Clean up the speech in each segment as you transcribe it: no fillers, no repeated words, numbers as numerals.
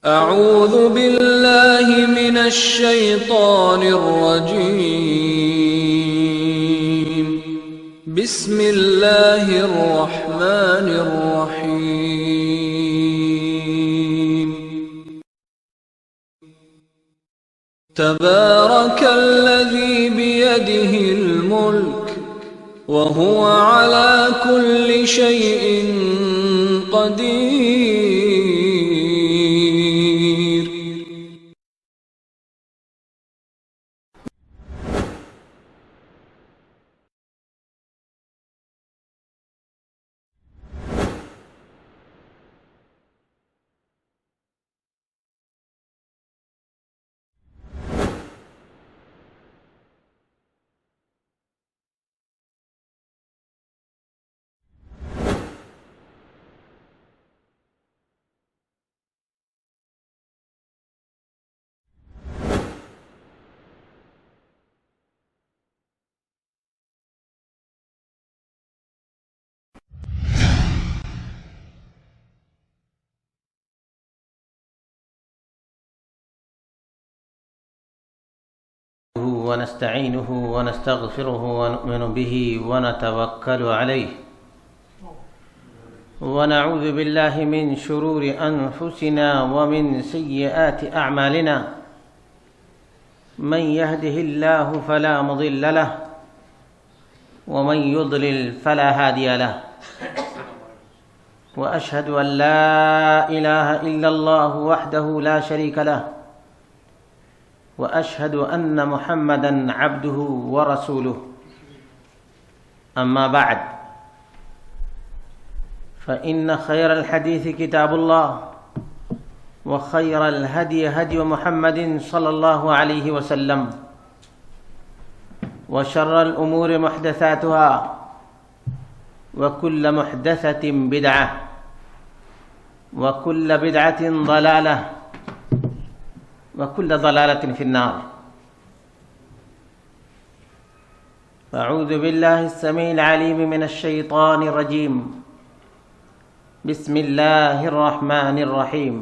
اعوذ باللہ من الشیطان الرجیم بسم اللہ الرحمن الرحیم تبارک الذی بیدہ الملک وهو على كل شيء قدير ونستعينه ونستغفره ونؤمن به ونتوكل عليه ونعوذ بالله من شرور أنفسنا ومن سيئات أعمالنا من يهده الله فلا مضل له ومن يضلل فلا هادي له وأشهد أن لا إله إلا الله وحده لا شريك له وأشهد أن محمدًا عبده ورسوله أما بعد فإن خير الحديث كتاب الله وخير الهدي هدي محمد صلى الله عليه وسلم وشر الأمور محدثاتها وكل محدثة بدعة وكل بدعة ضلالة وكل ضلالة في النار. أعوذ بالله السميع العليم من الشيطان الرجيم. بسم الله الرحمن الرحيم.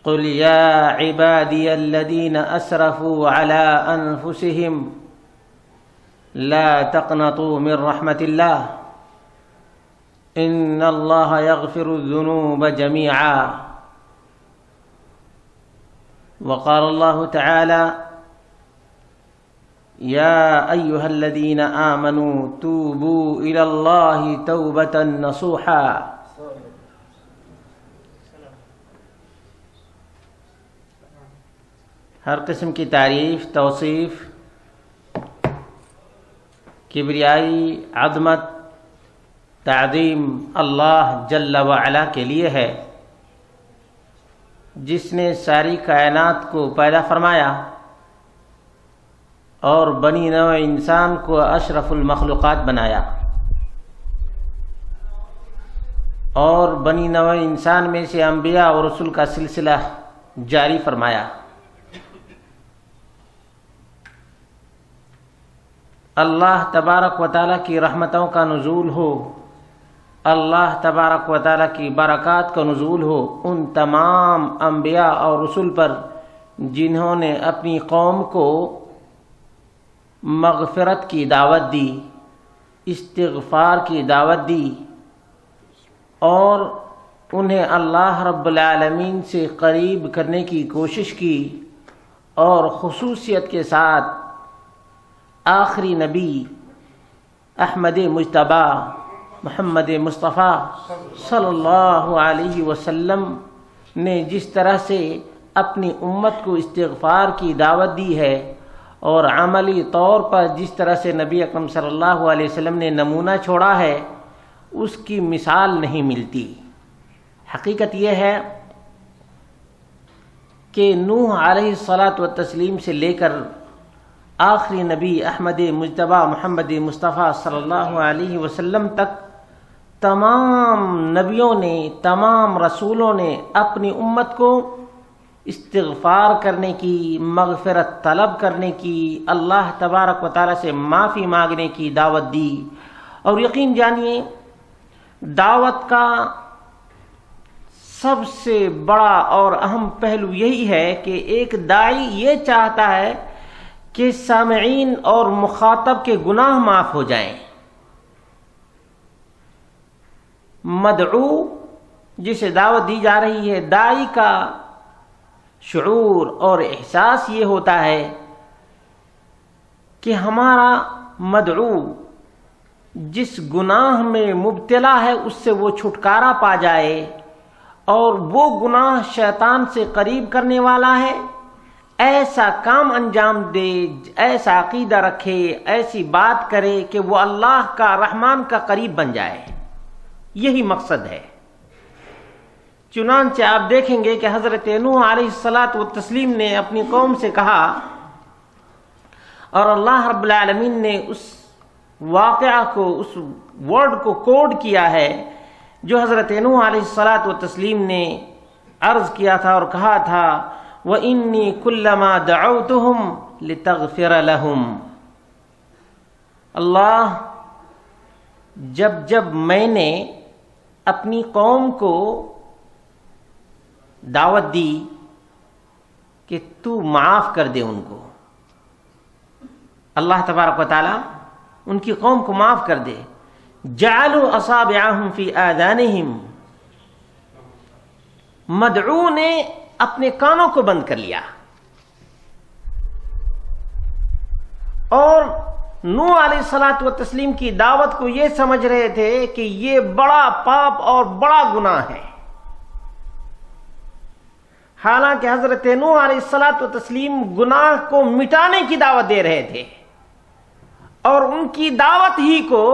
قل يا عبادي الذين أسرفوا على أنفسهم لا تقنطوا من رحمة الله إن الله يغفر الذنوب جميعا. وقال الله تعالى يا أيها الذين آمنوا توبوا إلى الله توبة نصوحا. ہر قسم کی تعریف، توصیف، کبریائی، عظمت، تعظیم اللہ جل وعلا کے لیے ہے، جس نے ساری کائنات کو پیدا فرمایا اور بنی نوع انسان کو اشرف المخلوقات بنایا، اور بنی نوع انسان میں سے انبیاء اور رسول کا سلسلہ جاری فرمایا۔ اللہ تبارک و تعالیٰ کی رحمتوں کا نزول ہو، اللہ تبارک و تعالیٰ کی برکات کا نزول ہو ان تمام انبیاء اور رسول پر جنہوں نے اپنی قوم کو مغفرت کی دعوت دی، استغفار کی دعوت دی، اور انہیں اللہ رب العالمین سے قریب کرنے کی کوشش کی، اور خصوصیت کے ساتھ آخری نبی احمد مجتبی محمد مصطفیٰ صلی اللہ علیہ وسلم نے جس طرح سے اپنی امت کو استغفار کی دعوت دی ہے، اور عملی طور پر جس طرح سے نبی اکرم صلی اللہ علیہ وسلم نے نمونہ چھوڑا ہے، اس کی مثال نہیں ملتی۔ حقیقت یہ ہے کہ نوح علیہ الصلاۃ والتسلیم سے لے کر آخری نبی احمد مجتبی محمد مصطفیٰ صلی اللہ علیہ وسلم تک تمام نبیوں نے، تمام رسولوں نے اپنی امت کو استغفار کرنے کی، مغفرت طلب کرنے کی، اللہ تبارک و تعالیٰ سے معافی مانگنے کی دعوت دی۔ اور یقین جانیے دعوت کا سب سے بڑا اور اہم پہلو یہی ہے کہ ایک داعی یہ چاہتا ہے کہ سامعین اور مخاطب کے گناہ معاف ہو جائیں. مدعو جسے دعوت دی جا رہی ہے، داعی کا شعور اور احساس یہ ہوتا ہے کہ ہمارا مدعو جس گناہ میں مبتلا ہے اس سے وہ چھٹکارا پا جائے، اور وہ گناہ شیطان سے قریب کرنے والا ہے. ایسا کام انجام دے، ایسا عقیدہ رکھے، ایسی بات کرے کہ وہ اللہ کا، رحمان کا قریب بن جائے. یہی مقصد ہے. چنانچہ آپ دیکھیں گے کہ حضرت نوح علیہ الصلاۃ والتسلیم نے اپنی قوم سے کہا، اور اللہ رب العالمین نے اس واقعہ کو، اس ورڈ کو کوڈ کیا ہے جو حضرت نوح علیہ الصلاۃ والتسلیم نے عرض کیا تھا اور کہا تھا، وَإِنِّي كُلَّمَا دَعَوْتُهُمْ لِتَغْفِرَ لَهُمْ. اللہ، جب میں نے اپنی قوم کو دعوت دی کہ تو معاف کر دے ان کو، اللہ تبارک و تعالی ان کی قوم کو معاف کر دے. جعلوا اصابعهم فی آذانہم، مدعو نے اپنے کانوں کو بند کر لیا، اور نوح علیہ الصلاۃ والتسلیم کی دعوت کو یہ سمجھ رہے تھے کہ یہ بڑا پاپ اور بڑا گناہ ہے. حالانکہ حضرت نوح علیہ الصلاۃ والتسلیم گناہ کو مٹانے کی دعوت دے رہے تھے، اور ان کی دعوت ہی کو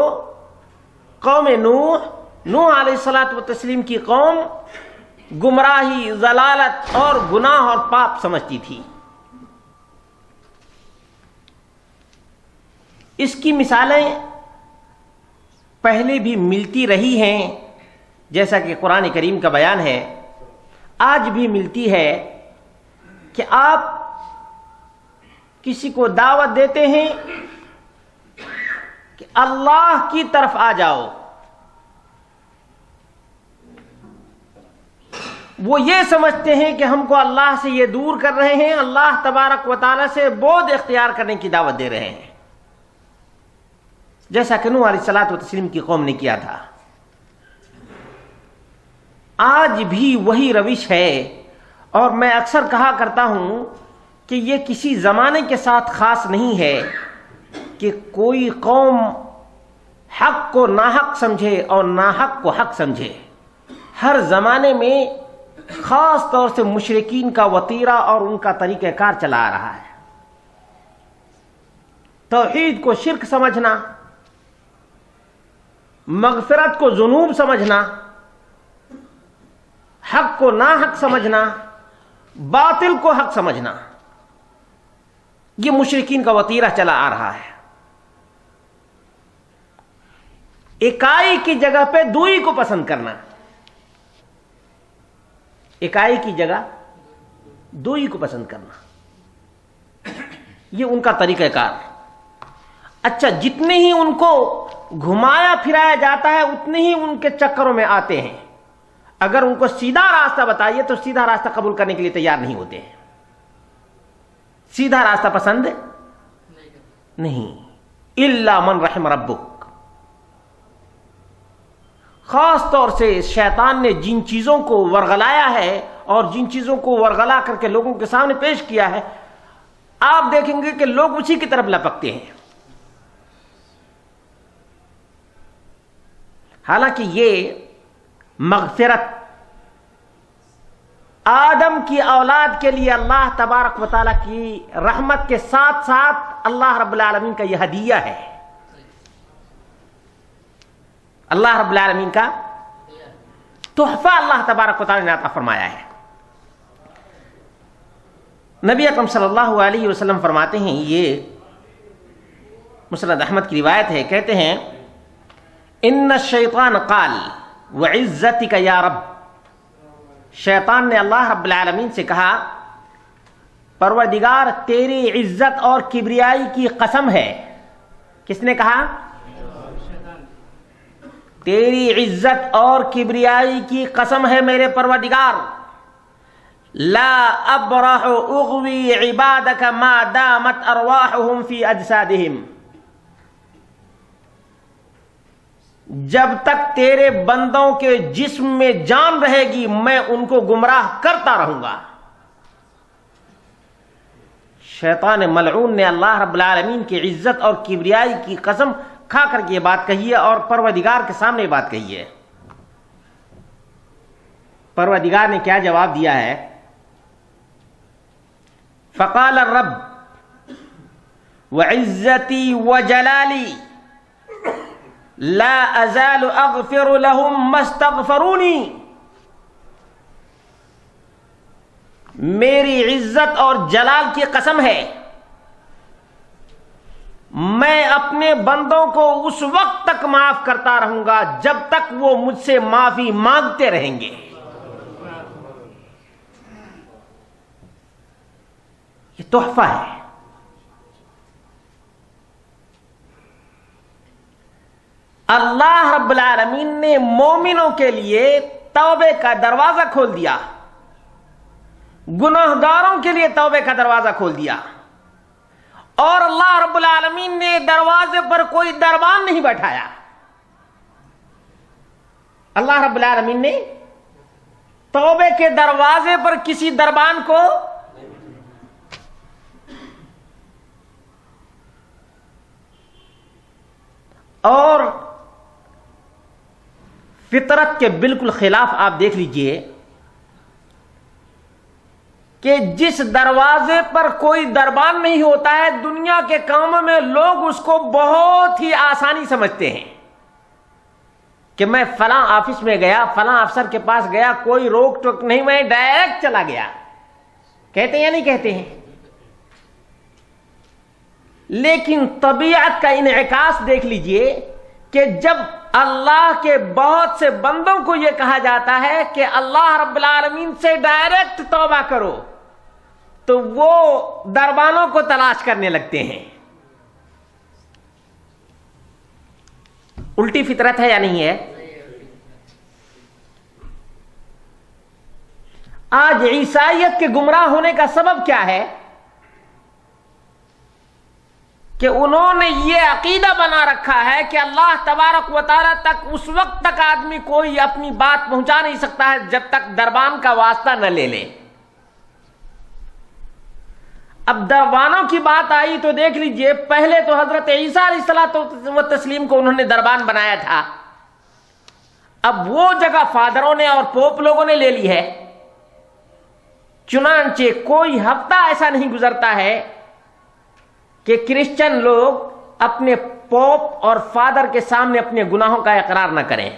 قوم نوح علیہ الصلاۃ والتسلیم کی قوم گمراہی، ضلالت اور گناہ اور پاپ سمجھتی تھی. اس کی مثالیں پہلے بھی ملتی رہی ہیں، جیسا کہ قرآن کریم کا بیان ہے. آج بھی ملتی ہے کہ آپ کسی کو دعوت دیتے ہیں کہ اللہ کی طرف آ جاؤ، وہ یہ سمجھتے ہیں کہ ہم کو اللہ سے یہ دور کر رہے ہیں، اللہ تبارک و تعالی سے بعد اختیار کرنے کی دعوت دے رہے ہیں، جیسا کہ نوح علیہ الصلاۃ والتسلیم کی قوم نے کیا تھا. آج بھی وہی روش ہے، اور میں اکثر کہا کرتا ہوں کہ یہ کسی زمانے کے ساتھ خاص نہیں ہے کہ کوئی قوم حق کو ناحق سمجھے اور ناحق کو حق سمجھے. ہر زمانے میں خاص طور سے مشرکین کا وتیرہ اور ان کا طریقہ کار چلا آ رہا ہے. توحید کو شرک سمجھنا، مغفرت کو ذنوب سمجھنا، حق کو ناحق سمجھنا، باطل کو حق سمجھنا، یہ مشرکین کا وتیرہ چلا آ رہا ہے. اکائی کی جگہ پہ دوئی کو پسند کرنا، اکائی کی جگہ دوئی کو پسند کرنا، یہ ان کا طریقہ کار. اچھا، جتنے ہی ان کو گھمایا پھرایا جاتا ہے اتنے ہی ان کے چکروں میں آتے ہیں. اگر ان کو سیدھا راستہ بتائیے تو سیدھا راستہ قبول کرنے کے لیے تیار نہیں ہوتے ہیں، سیدھا راستہ پسند نہیں. الا من رحم ربک. خاص طور سے شیطان نے جن چیزوں کو ورغلایا ہے اور جن چیزوں کو ورغلا کر کے لوگوں کے سامنے پیش کیا ہے، آپ دیکھیں گے کہ لوگ اسی کی طرف لپکتے ہیں. حالانکہ یہ مغفرت آدم کی اولاد کے لیے اللہ تبارک و تعالیٰ کی رحمت کے ساتھ ساتھ اللہ رب العالمین کا یہ ہدیہ ہے. اللہ رب العالمین کا تحفہ اللہ تبارک و تعالیٰ نے عطا فرمایا ہے. نبی اکرم صلی اللہ علیہ وسلم فرماتے ہیں، یہ مسند احمد کی روایت ہے، کہتے ہیں ان الشیطان قال وعزتک یا رب. شیطان نے اللہ رب العالمین سے کہا، پروردگار تیری عزت اور کبریائی کی قسم ہے. کس نے کہا؟ تیری عزت اور کبریائی کی قسم ہے میرے پروردگار، لا ابرح اغوی عبادک ما دامت ارواحهم فی اجسادہم، جب تک تیرے بندوں کے جسم میں جان رہے گی میں ان کو گمراہ کرتا رہوں گا۔ شیطان ملعون نے اللہ رب العالمین کی عزت اور کبریائی کی قسم کھا کر کے یہ بات کہی ہے اور پروردگار کے سامنے یہ بات کہی ہے۔ پروردگار نے کیا جواب دیا ہے؟ فقال الرب وعزتی وجلالی لا ازال اغفر لهم ما استغفرونی، میری عزت اور جلال کی قسم ہے میں اپنے بندوں کو اس وقت تک معاف کرتا رہوں گا جب تک وہ مجھ سے معافی مانگتے رہیں گے۔ یہ تحفہ ہے۔ اللہ رب العالمین نے مومنوں کے لیے توبے کا دروازہ کھول دیا، گناہگاروں کے لیے توبے کا دروازہ کھول دیا، اور اللہ رب العالمین نے دروازے پر کوئی دربان نہیں بیٹھایا۔ اللہ رب العالمین نے توبے کے دروازے پر کسی دربان کو اور فطرت کے بالکل خلاف آپ دیکھ لیجئے کہ جس دروازے پر کوئی دربان نہیں ہوتا ہے دنیا کے کاموں میں لوگ اس کو بہت ہی آسانی سمجھتے ہیں کہ میں فلاں آفس میں گیا، فلاں افسر کے پاس گیا، کوئی روک ٹوک نہیں، میں ڈائریکٹ چلا گیا۔ کہتے ہیں یا نہیں کہتے ہیں؟ لیکن طبیعت کا انعکاس دیکھ لیجئے کہ جب اللہ کے بہت سے بندوں کو یہ کہا جاتا ہے کہ اللہ رب العالمین سے ڈائریکٹ توبہ کرو تو وہ دربانوں کو تلاش کرنے لگتے ہیں۔ الٹی فطرت ہے یا نہیں ہے؟ آج عیسائیت کے گمراہ ہونے کا سبب کیا ہے کہ انہوں نے یہ عقیدہ بنا رکھا ہے کہ اللہ تبارک و تعالی تک اس وقت تک آدمی کوئی اپنی بات پہنچا نہیں سکتا ہے جب تک دربان کا واسطہ نہ لے لے۔ اب دربانوں کی بات آئی تو دیکھ لیجئے، پہلے تو حضرت عیسیٰ علیہ الصلوۃ والتسلیم کو انہوں نے دربان بنایا تھا، اب وہ جگہ فادروں نے اور پوپ لوگوں نے لے لی ہے۔ چنانچہ کوئی ہفتہ ایسا نہیں گزرتا ہے کہ کرسچن لوگ اپنے پوپ اور فادر کے سامنے اپنے گناہوں کا اقرار نہ کریں۔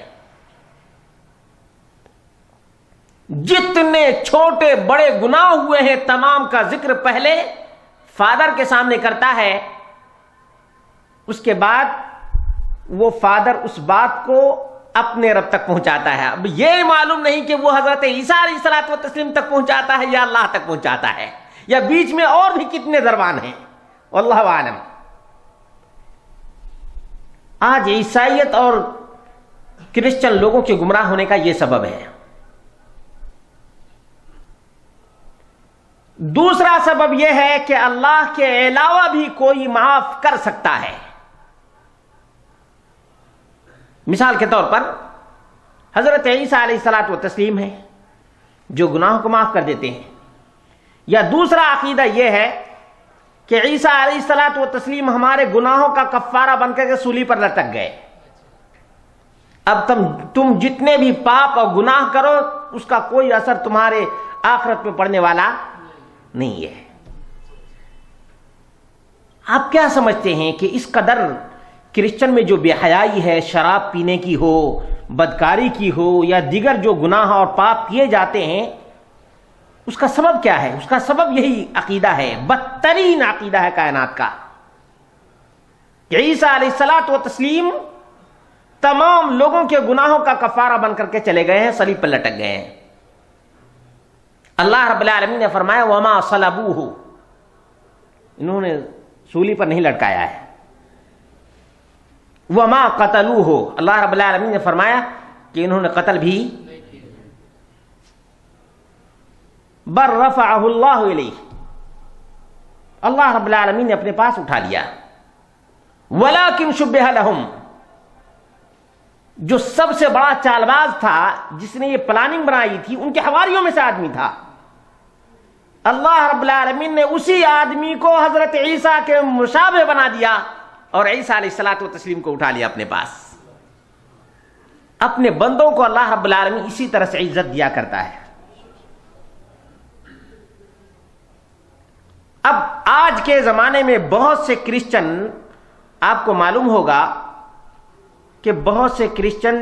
جتنے چھوٹے بڑے گناہ ہوئے ہیں تمام کا ذکر پہلے فادر کے سامنے کرتا ہے، اس کے بعد وہ فادر اس بات کو اپنے رب تک پہنچاتا ہے۔ اب یہ معلوم نہیں کہ وہ حضرت عیسیٰ علیہ الصلوۃ والتسلیم تک پہنچاتا ہے یا اللہ تک پہنچاتا ہے، یا بیچ میں اور بھی کتنے دربان ہیں، واللہ اعلم۔ آج عیسائیت اور کرسچن لوگوں کے گمراہ ہونے کا یہ سبب ہے۔ دوسرا سبب یہ ہے کہ اللہ کے علاوہ بھی کوئی معاف کر سکتا ہے۔ مثال کے طور پر حضرت عیسیٰ علیہ الصلوۃ والتسلیم ہیں جو گناہوں کو معاف کر دیتے ہیں، یا دوسرا عقیدہ یہ ہے کہ عیسیٰ علیہ الصلوۃ والتسلیم ہمارے گناہوں کا کفارہ بن کر کے سولی پر لٹک گئے، اب تم جتنے بھی پاپ اور گناہ کرو اس کا کوئی اثر تمہارے آخرت میں پڑنے والا نہیں ہے۔ آپ کیا سمجھتے ہیں کہ اس قدر کرسچن میں جو بے حیائی ہے، شراب پینے کی ہو، بدکاری کی ہو، یا دیگر جو گناہ اور پاپ کیے جاتے ہیں، اس کا سبب کیا ہے؟ اس کا سبب یہی عقیدہ ہے، بدترین عقیدہ ہے کائنات کا، کہ عیسیٰ علیہ الصلوۃ والتسلیم تمام لوگوں کے گناہوں کا کفارہ بن کر کے چلے گئے ہیں، صلیب پر لٹک گئے ہیں۔ اللہ رب العالمین نے فرمایا وما صلبوہ، انہوں نے سولی پر نہیں لٹکایا ہے، وما قتلوہ، اللہ رب العالمین نے فرمایا کہ انہوں نے قتل بھی، بل رفعہ اللہ الیہ، اللہ رب العالمین نے اپنے پاس اٹھا لیا، ولکن شبہ لہم، جو سب سے بڑا چال باز تھا جس نے یہ پلاننگ بنائی تھی ان کے حواریوں میں سے آدمی تھا، اللہ رب العالمین نے اسی آدمی کو حضرت عیسیٰ کے مشابہ بنا دیا اور عیسیٰ علیہ الصلوۃ والتسلیم کو اٹھا لیا اپنے پاس۔ اپنے بندوں کو اللہ رب العالمین اسی طرح سے عزت دیا کرتا ہے۔ اب آج کے زمانے میں بہت سے کرسچن، آپ کو معلوم ہوگا کہ بہت سے کرسچن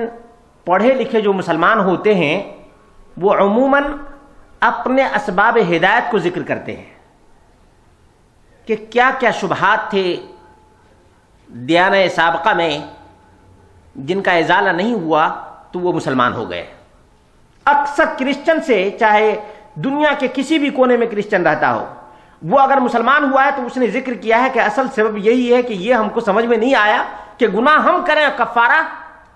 پڑھے لکھے جو مسلمان ہوتے ہیں وہ عموماً اپنے اسباب ہدایت کو ذکر کرتے ہیں کہ کیا کیا شبہات تھے دیانہ سابقہ میں جن کا ازالہ نہیں ہوا تو وہ مسلمان ہو گئے۔ اکثر کرسچن سے، چاہے دنیا کے کسی بھی کونے میں کرسچن رہتا ہو، وہ اگر مسلمان ہوا ہے تو اس نے ذکر کیا ہے کہ اصل سبب یہی ہے کہ یہ ہم کو سمجھ میں نہیں آیا کہ گناہ ہم کریں اور کفارہ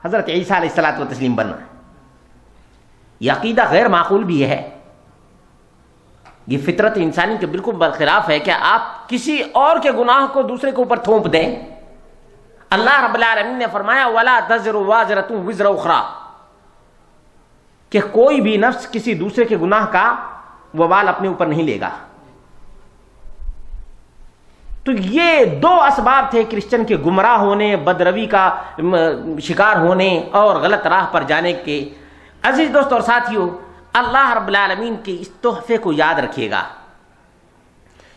حضرت عیسیٰ علیہ الصلوۃ والتسلیم بننا۔ یہ عقیدہ غیر معقول بھی ہے، یہ فطرت انسانی کے بالکل برخلاف ہے کہ آپ کسی اور کے گناہ کو دوسرے کے اوپر تھوپ دیں۔ اللہ رب العالمین نے فرمایا وَلَا تَزِرُ وَازِرَةٌ وِزْرَ أُخْرَىٰ، کہ کوئی بھی نفس کسی دوسرے کے گناہ کا وبال اپنے اوپر نہیں لے گا۔ تو یہ دو اسباب تھے کرسچن کے گمراہ ہونے، بدروی کا شکار ہونے اور غلط راہ پر جانے کے۔ عزیز دوست اور ساتھیو، اللہ رب العالمین کے اس تحفے کو یاد رکھیے گا۔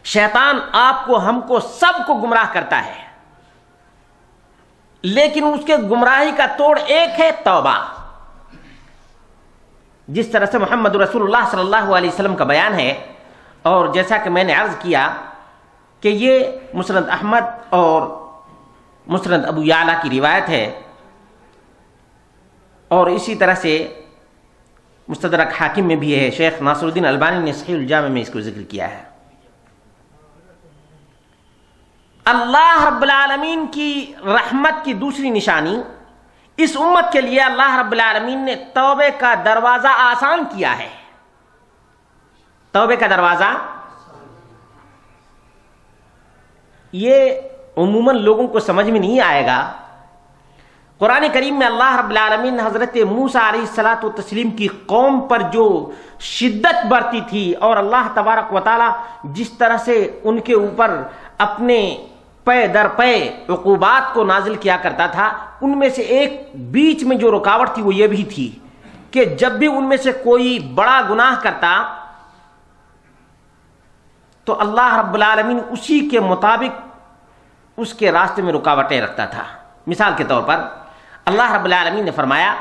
شیطان آپ کو، ہم کو، سب کو گمراہ کرتا ہے، لیکن اس کے گمراہی کا توڑ ایک ہے، توبہ۔ جس طرح سے محمد رسول اللہ صلی اللہ علیہ وسلم کا بیان ہے، اور جیسا کہ میں نے عرض کیا کہ یہ مسند احمد اور مسند ابو یعلا کی روایت ہے، اور اسی طرح سے مستدرک حاکم میں بھی ہے، شیخ ناصر الدین البانی نے صحیح الجامع میں اس کو ذکر کیا ہے۔ اللہ رب العالمین کی رحمت کی دوسری نشانی، اس امت کے لیے اللہ رب العالمین نے توبے کا دروازہ آسان کیا ہے۔ توبے کا دروازہ یہ عموماً لوگوں کو سمجھ میں نہیں آئے گا۔ قرآن کریم میں اللہ رب العالمین حضرت موسیٰ علیہ الصلوۃ والتسلیم کی قوم پر جو شدت برتی تھی اور اللہ تبارک و تعالی جس طرح سے ان کے اوپر اپنے پے در پے عقوبات کو نازل کیا کرتا تھا، ان میں سے ایک بیچ میں جو رکاوٹ تھی وہ یہ بھی تھی کہ جب بھی ان میں سے کوئی بڑا گناہ کرتا تو اللہ رب العالمین اسی کے مطابق اس کے راستے میں رکاوٹیں رکھتا تھا۔ مثال کے طور پر اللہ رب العالمین نے فرمایا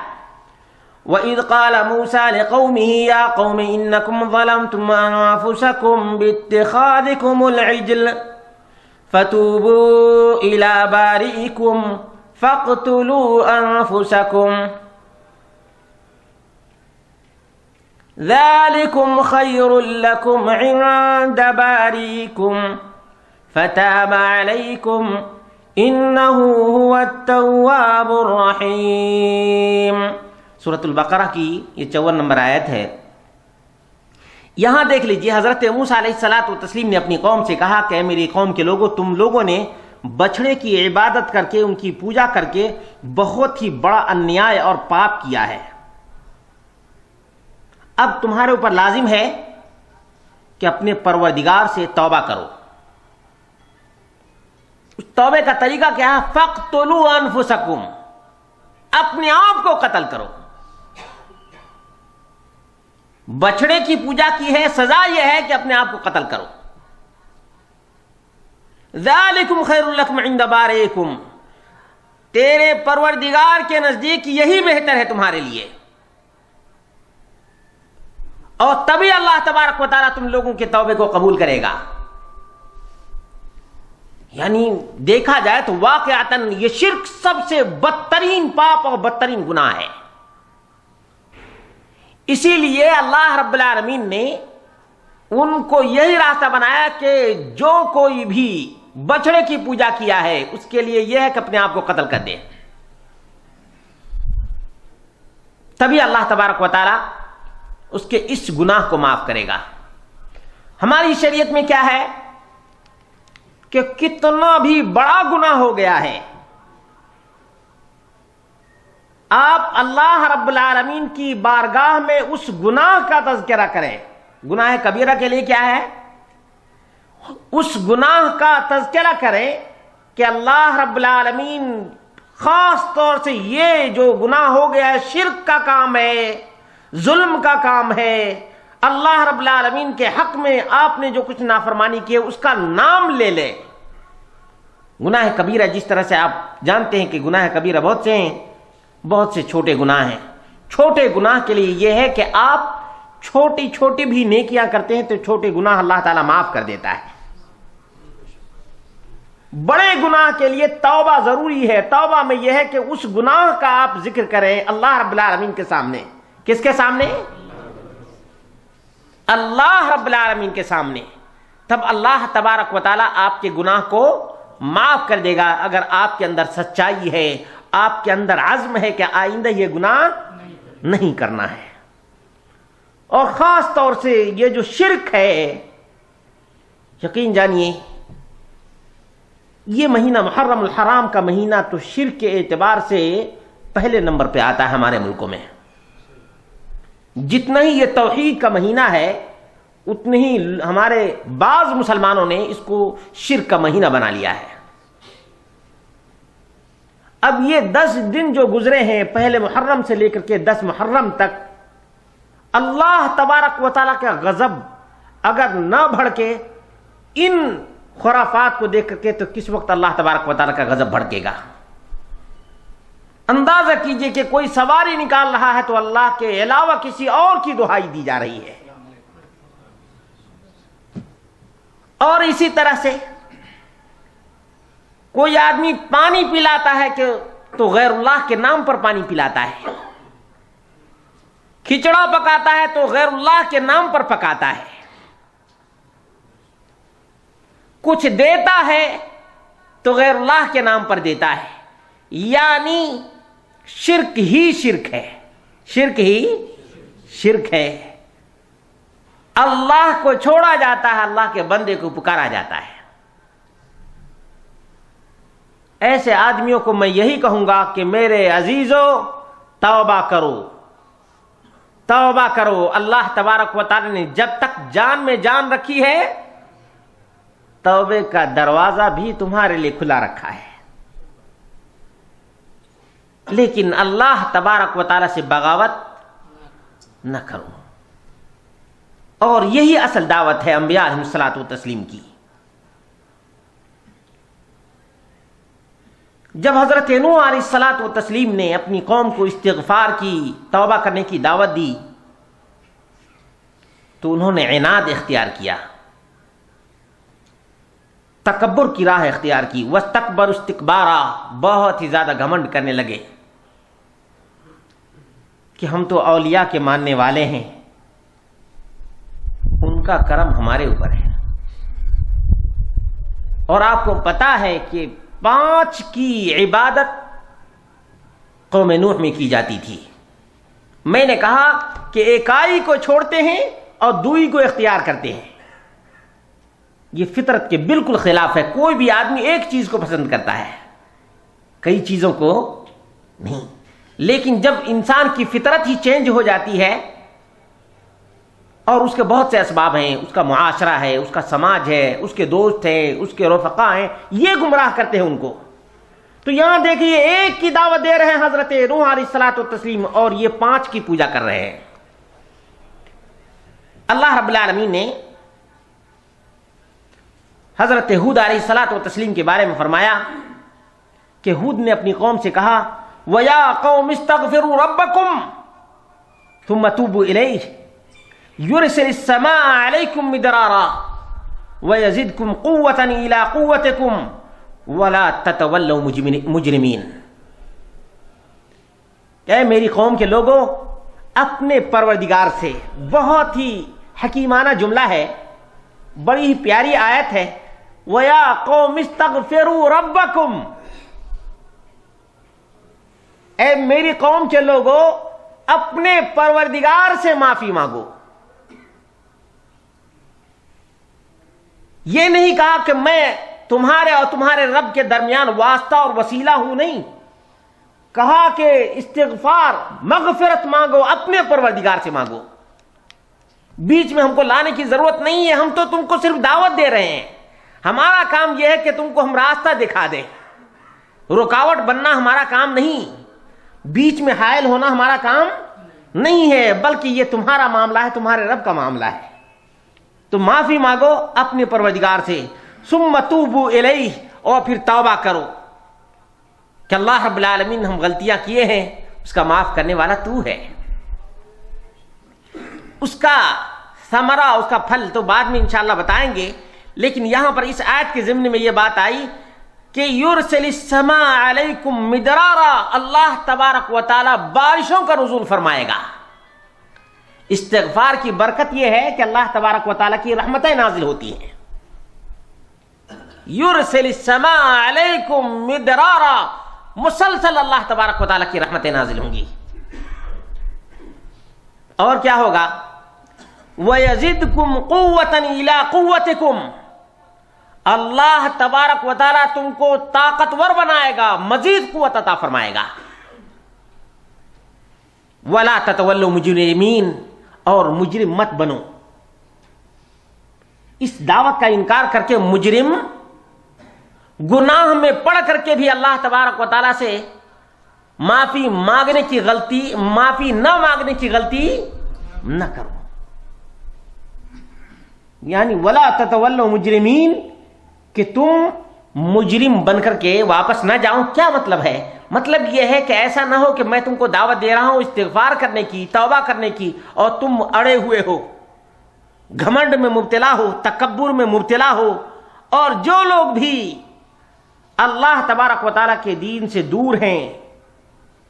وَإِذْ قَالَ مُوسَىٰ لِقَوْمِهِ يَا قَوْمِ إِنَّكُمْ ظَلَمْتُمْ أَنفُسَكُمْ بِاتِّخَاذِكُمُ الْعِجْلَ فَتُوبُوا إِلَىٰ بَارِئِكُمْ فَاقْتُلُوا أَنفُسَكُمْ ذَلِكُمْ خَيْرٌ لَكُمْ عِندَ بَارِئِكُمْ فَتَابَ عَلَيْكُمْ إِنَّهُ هُوَ التَّوَّابُ الرَّحِيمُ۔ سورۃ البقرہ کی یہ 54 نمبر آیت ہے۔ یہاں دیکھ لیجئے، حضرت موسیٰ علیہ الصلوۃ والتسلیم نے اپنی قوم سے کہا کہ اے میری قوم کے لوگوں، تم لوگوں نے بچڑے کی عبادت کر کے، ان کی پوجا کر کے بہت ہی بڑا انیائے اور پاپ کیا ہے۔ اب تمہارے اوپر لازم ہے کہ اپنے پروردگار سے توبہ کرو۔ اس توبے کا طریقہ کیا ہے؟ فَاقْتُلُوا أَنفُسَكُمْ، اپنے آپ کو قتل کرو۔ بچڑے کی پوجا کی ہے، سزا یہ ہے کہ اپنے آپ کو قتل کرو۔ ذَلِكُمْ خَيْرٌ لَكُمْ عِندَ بَارِئِكُمْ، تیرے پروردگار کے نزدیک یہی بہتر ہے تمہارے لیے، اور تبھی اللہ تبارک و تعالیٰ تم لوگوں کے توبے کو قبول کرے گا۔ یعنی دیکھا جائے تو واقعتاً یہ شرک سب سے بدترین پاپ اور بدترین گناہ ہے۔ اسی لیے اللہ رب العالمین نے ان کو یہی راستہ بنایا کہ جو کوئی بھی بچڑے کی پوجا کیا ہے اس کے لیے یہ ہے کہ اپنے آپ کو قتل کر دے۔ تبھی اللہ تبارک و تعالی اس کے اس گناہ کو معاف کرے گا۔ ہماری شریعت میں کیا ہے کہ کتنا بھی بڑا گناہ ہو گیا ہے، آپ اللہ رب العالمین کی بارگاہ میں اس گناہ کا تذکرہ کریں۔ گناہ کبیرہ کے لیے کیا ہے؟ اس گناہ کا تذکرہ کریں کہ اللہ رب العالمین خاص طور سے یہ جو گناہ ہو گیا ہے، شرک کا کام ہے، ظلم کا کام ہے، اللہ رب العالمین کے حق میں آپ نے جو کچھ نافرمانی کی ہے اس کا نام لے لے۔ گناہ کبیرہ جس طرح سے آپ جانتے ہیں کہ گناہ کبیرہ بہت سے ہیں، بہت سے چھوٹے گناہ ہیں۔ چھوٹے گناہ کے لیے یہ ہے کہ آپ چھوٹی چھوٹی بھی نیکیاں کرتے ہیں تو چھوٹے گناہ اللہ تعالیٰ معاف کر دیتا ہے۔ بڑے گناہ کے لیے توبہ ضروری ہے۔ توبہ میں یہ ہے کہ اس گناہ کا آپ ذکر کریں اللہ رب العالمین کے سامنے۔ کس کے سامنے؟ اللہ رب العالمین کے سامنے۔ تب اللہ تبارک و تعالیٰ آپ کے گناہ کو معاف کر دے گا، اگر آپ کے اندر سچائی ہے، آپ کے اندر عزم ہے کہ آئندہ یہ گناہ نہیں کرنا ہے۔ اور خاص طور سے یہ جو شرک ہے، یقین جانیے یہ مہینہ محرم الحرام کا مہینہ تو شرک کے اعتبار سے پہلے نمبر پہ آتا ہے ہمارے ملکوں میں۔ جتنا ہی یہ توحید کا مہینہ ہے اتنے ہی ہمارے بعض مسلمانوں نے اس کو شرک کا مہینہ بنا لیا ہے۔ اب یہ 10 دن جو گزرے ہیں پہلے محرم سے لے کر کے 10 محرم تک، اللہ تبارک و تعالیٰ کا غضب اگر نہ بھڑکے ان خرافات کو دیکھ کر کے تو کس وقت اللہ تبارک و تعالیٰ کا غضب بھڑکے گا؟ اندازہ کیجئے کہ کوئی سواری نکال رہا ہے تو اللہ کے علاوہ کسی اور کی دہائی دی جا رہی ہے۔ اور اسی طرح سے کوئی آدمی پانی پلاتا ہے کہ تو غیر اللہ کے نام پر پانی پلاتا ہے، کھچڑا پکاتا ہے تو غیر اللہ کے نام پر پکاتا ہے، کچھ دیتا ہے تو غیر اللہ کے نام پر دیتا ہے، یعنی شرک ہی شرک ہے، شرک ہی شرک ہے۔ اللہ کو چھوڑا جاتا ہے، اللہ کے بندے کو پکارا جاتا ہے۔ ایسے آدمیوں کو میں یہی کہوں گا کہ میرے عزیزو توبہ کرو، توبہ کرو۔ اللہ تبارک و تعالی نے جب تک جان میں جان رکھی ہے توبے کا دروازہ بھی تمہارے لیے کھلا رکھا ہے، لیکن اللہ تبارک و تعالی سے بغاوت نہ کرو۔ اور یہی اصل دعوت ہے انبیاء علیہ الصلوۃ والتسلیم کی۔ جب حضرت نوح علیہ الصلوۃ والتسلیم نے اپنی قوم کو استغفار کی، توبہ کرنے کی دعوت دی تو انہوں نے عناد اختیار کیا، تکبر کی راہ اختیار کی، واستکبروا استکبارا، بہت ہی زیادہ گھمنڈ کرنے لگے کہ ہم تو اولیاء کے ماننے والے ہیں، ان کا کرم ہمارے اوپر ہے۔ اور آپ کو پتا ہے کہ 5 کی عبادت قوم نوح میں کی جاتی تھی۔ میں نے کہا کہ ایکائی کو چھوڑتے ہیں اور دوئی کو اختیار کرتے ہیں، یہ فطرت کے بالکل خلاف ہے۔ کوئی بھی آدمی ایک چیز کو پسند کرتا ہے، کئی چیزوں کو نہیں۔ لیکن جب انسان کی فطرت ہی چینج ہو جاتی ہے، اور اس کے بہت سے اسباب ہیں، اس کا معاشرہ ہے، اس کا سماج ہے، اس کے دوست ہیں، اس کے رفقا ہیں، یہ گمراہ کرتے ہیں ان کو۔ تو یہاں دیکھیے ایک کی دعوت دے رہے ہیں حضرت نوح علیہ الصلوۃ والتسلیم، اور یہ 5 کی پوجا کر رہے ہیں۔ اللہ رب العالمین نے حضرت ہود علیہ الصلوۃ والتسلیم کے بارے میں فرمایا کہ ہود نے اپنی قوم سے کہا وَيَا قَوْمِ اسْتَغْفِرُوا رَبَّكُمْ ثُمَّ تُوبُوا إِلَيْهِ يُرْسِلِ السَّمَاءَ عَلَيْكُمْ مِدْرَارًا وَيَزِدْكُمْ قُوَّةً إِلَىٰ قُوَّتِكُمْ وَلَا تَتَوَلَّوْا مُجْرِمِينَ۔ اے میری قوم کے لوگوں، اپنے پروردگار سے، بہت ہی حکیمانہ جملہ ہے، بڑی ہی پیاری آیت ہے، وَيَا قَوْمِ اسْتَغْفِرُوا رَبَّكُمْ، اے میری قوم کے لوگوں اپنے پروردگار سے معافی مانگو. یہ نہیں کہا کہ میں تمہارے اور تمہارے رب کے درمیان واسطہ اور وسیلہ ہوں، نہیں. کہا کہ استغفار، مغفرت مانگو، اپنے پروردگار سے مانگو. بیچ میں ہم کو لانے کی ضرورت نہیں ہے، ہم تو تم کو صرف دعوت دے رہے ہیں. ہمارا کام یہ ہے کہ تم کو ہم راستہ دکھا دیں، رکاوٹ بننا ہمارا کام نہیں، بیچ میں حائل ہونا ہمارا کام نہیں ہے، بلکہ یہ تمہارا معاملہ ہے، تمہارے رب کا معاملہ ہے. تو معافی مانگو اپنے پروردگار سے. ثم توبوا الیہ، اور پھر توبہ کرو کہ اللہ رب العالمین ہم غلطیاں کیے ہیں، اس کا معاف کرنے والا تو ہے. اس کا ثمرہ، اس کا پھل تو بعد میں انشاءاللہ بتائیں گے، لیکن یہاں پر اس آیت کے ضمن میں یہ بات آئی کہ یرسل السماء علیکم مدرارا، اللہ تبارک و تعالی بارشوں کا نزول فرمائے گا. استغفار کی برکت یہ ہے کہ اللہ تبارک و تعالی کی رحمتیں نازل ہوتی ہیں. یرسل السماء علیکم مدرارا، مسلسل اللہ تبارک و تعالی کی رحمتیں نازل ہوں گی. اور کیا ہوگا؟ وَيَزِدْكُمْ قُوَّةً إِلَىٰ قُوَّتِكُمْ، اللہ تبارک و تعالی تم کو طاقتور بنائے گا، مزید قوت عطا فرمائے گا. وَلَا تَتَوَلُّوا مُجْرِمِينَ، اور مجرم مت بنو. اس دعوت کا انکار کر کے مجرم گناہ میں پڑ کر کے بھی اللہ تبارک و تعالی سے معافی مانگنے کی غلطی، معافی نہ مانگنے کی غلطی نہ کرو. یعنی ولا تتولوا مجرمین، کہ تم مجرم بن کر کے واپس نہ جاؤ. کیا مطلب ہے؟ مطلب یہ ہے کہ ایسا نہ ہو کہ میں تم کو دعوت دے رہا ہوں استغفار کرنے کی، توبہ کرنے کی، اور تم اڑے ہوئے ہو، گھمنڈ میں مبتلا ہو، تکبر میں مبتلا ہو. اور جو لوگ بھی اللہ تبارک و تعالیٰ کے دین سے دور ہیں،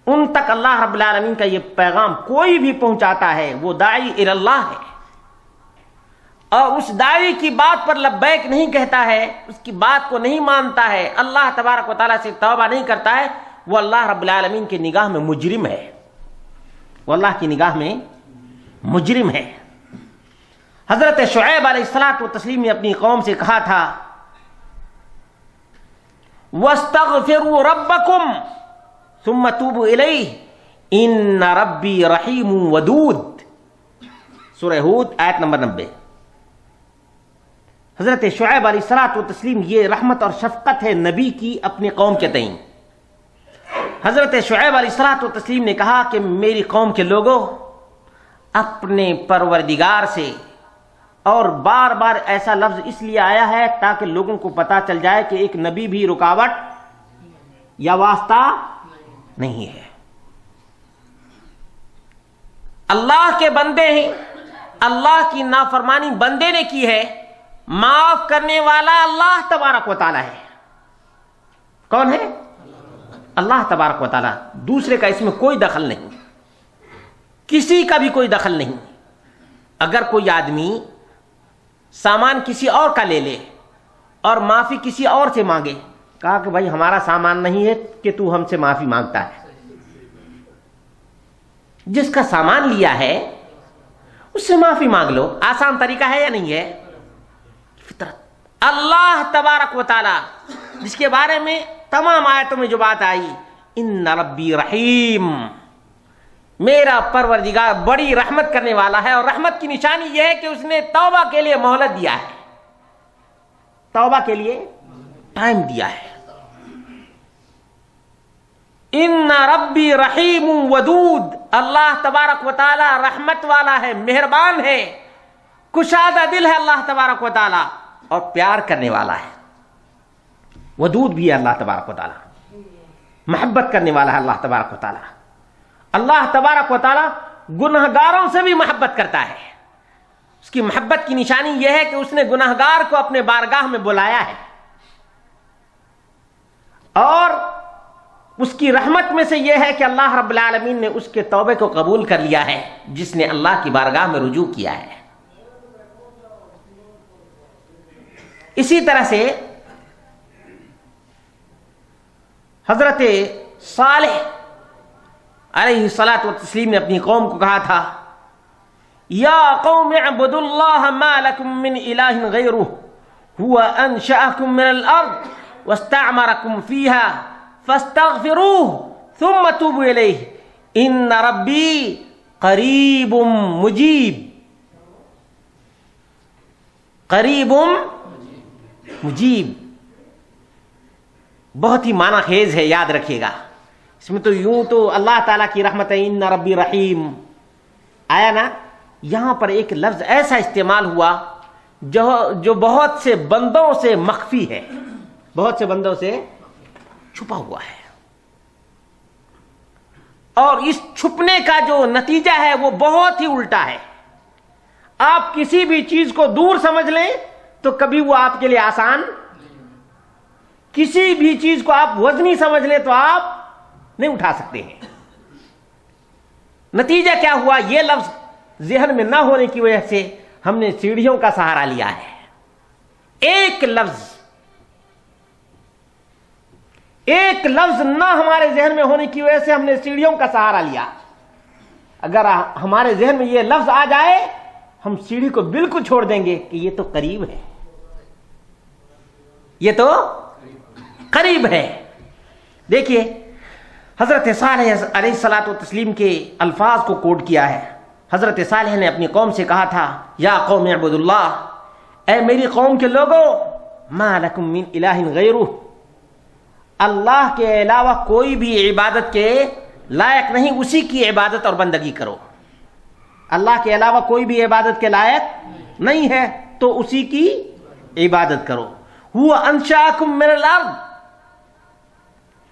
ان تک اللہ رب العالمین کا یہ پیغام کوئی بھی پہنچاتا ہے، وہ داعی الی اللہ ہے. اور اس داعی کی بات پر لبیک نہیں کہتا ہے، اس کی بات کو نہیں مانتا ہے، اللہ تبارک و تعالیٰ سے توبہ نہیں کرتا ہے، وہ اللہ رب العالمین کی نگاہ میں مجرم ہے. وہ اللہ کی نگاہ میں مجرم ہے. حضرت شعیب علیہ الصلوۃ والتسلیم نے اپنی قوم سے کہا تھا وَاسْتَغْفِرُوا رَبَّكُمْ ثُمَّ تُوبُوا إِلَيْهِ إِنَّ رَبِّي رَحِيمٌ وَدُودٌ. سورہ ہود آیت نمبر 90. حضرت شعیب علیہ الصلوۃ والتسلیم، یہ رحمت اور شفقت ہے نبی کی اپنی قوم کے تئیں. حضرت شعیب علیہ الصلوۃ والتسلیم نے کہا کہ میری قوم کے لوگوں، اپنے پروردگار سے، اور بار بار ایسا لفظ اس لیے آیا ہے تاکہ لوگوں کو پتا چل جائے کہ ایک نبی بھی رکاوٹ یا واسطہ نہیں ہے. اللہ کے بندے ہیں، اللہ کی نافرمانی بندے نے کی ہے، معاف کرنے والا اللہ تبارک و تعالی ہے. کون ہے؟ اللہ تبارک و تعالی. دوسرے کا اس میں کوئی دخل نہیں، کسی کا بھی کوئی دخل نہیں. اگر کوئی آدمی سامان کسی اور کا لے لے اور معافی کسی اور سے مانگے، کہا کہ بھائی ہمارا سامان نہیں ہے کہ تو ہم سے معافی مانگتا ہے. جس کا سامان لیا ہے اس سے معافی مانگ لو. آسان طریقہ ہے یا نہیں ہے؟ فطرت. اللہ تبارک و تعالی جس کے بارے میں تمام آیتوں میں جو بات آئی، ان ربی رحیم، میرا پروردگار بڑی رحمت کرنے والا ہے. اور رحمت کی نشانی یہ ہے کہ اس نے توبہ کے لیے مہلت دیا ہے، توبہ کے لیے ٹائم دیا ہے. ان ربی رحیم ودود، اللہ تبارک و تعالی رحمت والا ہے، مہربان ہے، کشادہ دل ہے اللہ تبارک و تعالی، اور پیار کرنے والا ہے. ودود بھی ہے اللہ تبارک و تعالی، محبت کرنے والا ہے اللہ تبارک و تعالی. اللہ تبارک و تعالی گنہگاروں سے بھی محبت کرتا ہے. اس کی محبت کی نشانی یہ ہے کہ اس نے گنہگار کو اپنے بارگاہ میں بلایا ہے. اور اس کی رحمت میں سے یہ ہے کہ اللہ رب العالمین نے اس کے توبے کو قبول کر لیا ہے جس نے اللہ کی بارگاہ میں رجوع کیا ہے. اسی طرح سے حضرت صالح علیہ الصلاۃ والتسلیم نے اپنی قوم کو کہا تھا یا قوم اعبدوا اللہ ما لکم من الہ غیرہ هو انشأکم من الارض واستعمرکم فیها فاستغفروه ثم توبوا الیہ ان ربی قریب مجیب. قریب مجیب بہت ہی معنی خیز ہے، یاد رکھیے گا. اس میں تو یوں تو اللہ تعالیٰ کی رحمت ہے، ان ربی رحیم آیا نا، یہاں پر ایک لفظ ایسا استعمال ہوا جو بہت سے بندوں سے مخفی ہے، بہت سے بندوں سے چھپا ہوا ہے، اور اس چھپنے کا جو نتیجہ ہے وہ بہت ہی الٹا ہے. آپ کسی بھی چیز کو دور سمجھ لیں تو کبھی وہ آپ کے لیے آسان، کسی بھی چیز کو آپ وزنی سمجھ لیں تو آپ نہیں اٹھا سکتے ہیں. نتیجہ کیا ہوا؟ یہ لفظ ذہن میں نہ ہونے کی وجہ سے ہم نے سیڑھیوں کا سہارا لیا ہے. ایک لفظ نہ ہمارے ذہن میں ہونے کی وجہ سے ہم نے سیڑھیوں کا سہارا لیا. اگر ہمارے ذہن میں یہ لفظ آ جائے ہم سیڑھی کو بالکل چھوڑ دیں گے کہ یہ تو قریب ہے، یہ تو قریب ہے. دیکھیے حضرت صالح علیہ الصلاۃ والتسلیم کے الفاظ کو کوٹ کیا ہے. حضرت صالح نے اپنی قوم سے کہا تھا یا قوم اعبدوا اللہ، اے میری قوم کے لوگوں، ما لکم من الہ غیرہ، اللہ کے علاوہ کوئی بھی عبادت کے لائق نہیں، اسی کی عبادت اور بندگی کرو. اللہ کے علاوہ کوئی بھی عبادت کے لائق نہیں ہے تو اسی کی عبادت کرو. هو انشأکم من الارض،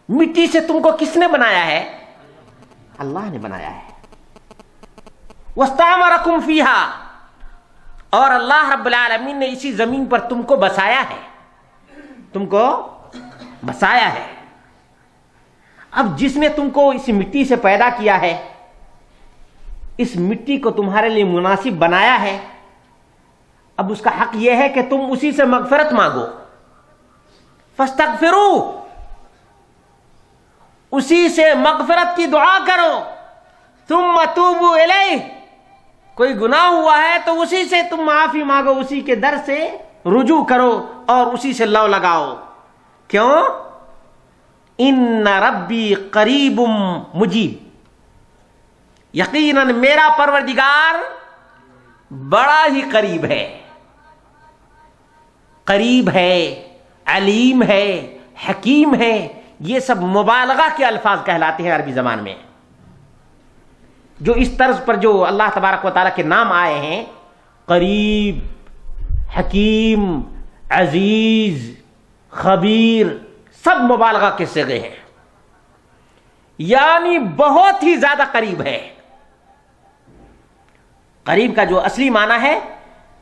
مٹی سے تم کو کس نے بنایا ہے؟ اللہ نے بنایا ہے. واستعمرکم فیہا، اور اللہ رب العالمین نے اسی زمین پر تم کو بسایا ہے، تم کو بسایا ہے. اب جس نے تم کو اس مٹی سے پیدا کیا ہے، اس مٹی کو تمہارے لیے مناسب بنایا ہے، اب اس کا حق یہ ہے کہ تم اسی سے مغفرت مانگو. فاستغفروا، اسی سے مغفرت کی دعا کرو. ثم توبوا الیہ، کوئی گناہ ہوا ہے تو اسی سے تم معافی مانگو، اسی کے در سے رجوع کرو اور اسی سے لو لگاؤ. کیوں؟ ان ربی قریب مجیب، یقیناً میرا پروردگار بڑا ہی قریب ہے، قریب ہے، علیم ہے، حکیم ہے. یہ سب مبالغہ کے الفاظ کہلاتے ہیں عربی زبان میں. جو اس طرز پر جو اللہ تبارک و تعالیٰ کے نام آئے ہیں، قریب، حکیم، عزیز، خبیر، سب مبالغہ کے صیغے ہیں، یعنی بہت ہی زیادہ قریب ہے. قریب کا جو اصلی معنی ہے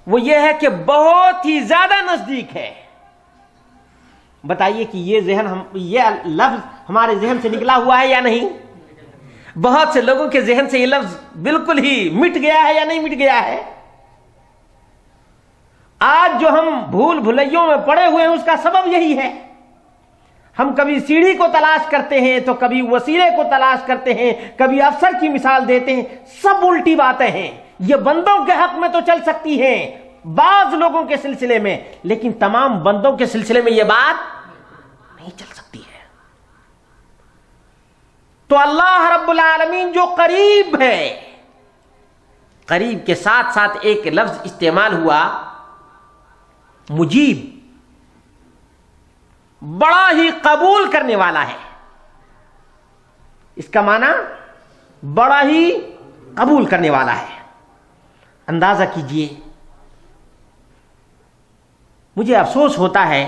وہ یہ ہے کہ بہت ہی زیادہ نزدیک ہے. بتائیے کہ یہ لفظ ہمارے ذہن سے نکلا ہوا ہے یا نہیں؟ بہت سے لوگوں کے ذہن سے یہ لفظ بالکل ہی مٹ گیا ہے یا نہیں مٹ گیا ہے؟ آج جو ہم بھول بھلیوں میں پڑے ہوئے ہیں اس کا سبب یہی ہے. ہم کبھی سیڑھی کو تلاش کرتے ہیں تو کبھی وسیلے کو تلاش کرتے ہیں، کبھی افسر کی مثال دیتے ہیں. سب الٹی باتیں ہیں. یہ بندوں کے حق میں تو چل سکتی ہیں، بعض لوگوں کے سلسلے میں، لیکن تمام بندوں کے سلسلے میں یہ بات نہیں چل سکتی ہے. تو اللہ رب العالمین جو قریب ہے، قریب کے ساتھ ساتھ ایک لفظ استعمال ہوا مجیب، بڑا ہی قبول کرنے والا ہے. اس کا معنی بڑا ہی قبول کرنے والا ہے. اندازہ کیجئے، مجھے افسوس ہوتا ہے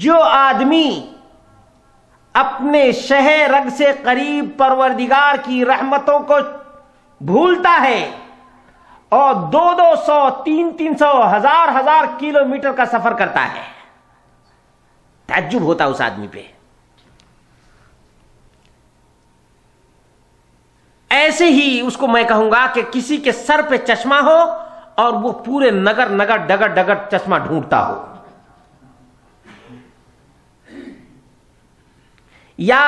جو آدمی اپنے شہ رگ سے قریب پروردگار کی رحمتوں کو بھولتا ہے اور 200 300 1000 کلومیٹر کا سفر کرتا ہے. تعجب ہوتا اس آدمی پہ. ایسے ہی اس کو میں کہوں گا کہ کسی کے سر پہ چشمہ ہو اور وہ پورے نگر ڈگر ڈگر چشمہ ڈھونڈتا ہو، یا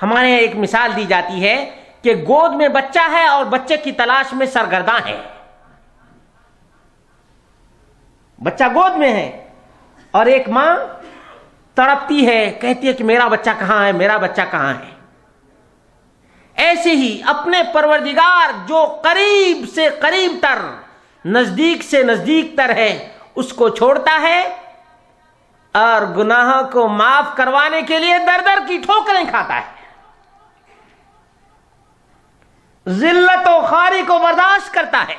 ہمارے یہاں ایک مثال دی جاتی ہے کہ گود میں بچہ ہے اور بچے کی تلاش میں سرگرداں ہے. بچہ گود میں ہے اور ایک ماں تڑپتی ہے، کہتی ہے کہ میرا بچہ کہاں ہے، میرا بچہ کہاں ہے. ایسے ہی اپنے پروردگار جو قریب سے قریب تر، نزدیک سے نزدیک تر ہے، اس کو چھوڑتا ہے اور گناہوں کو معاف کروانے کے لیے در در کی ٹھوکریں کھاتا ہے. ذلت و خواری کو برداشت کرتا ہے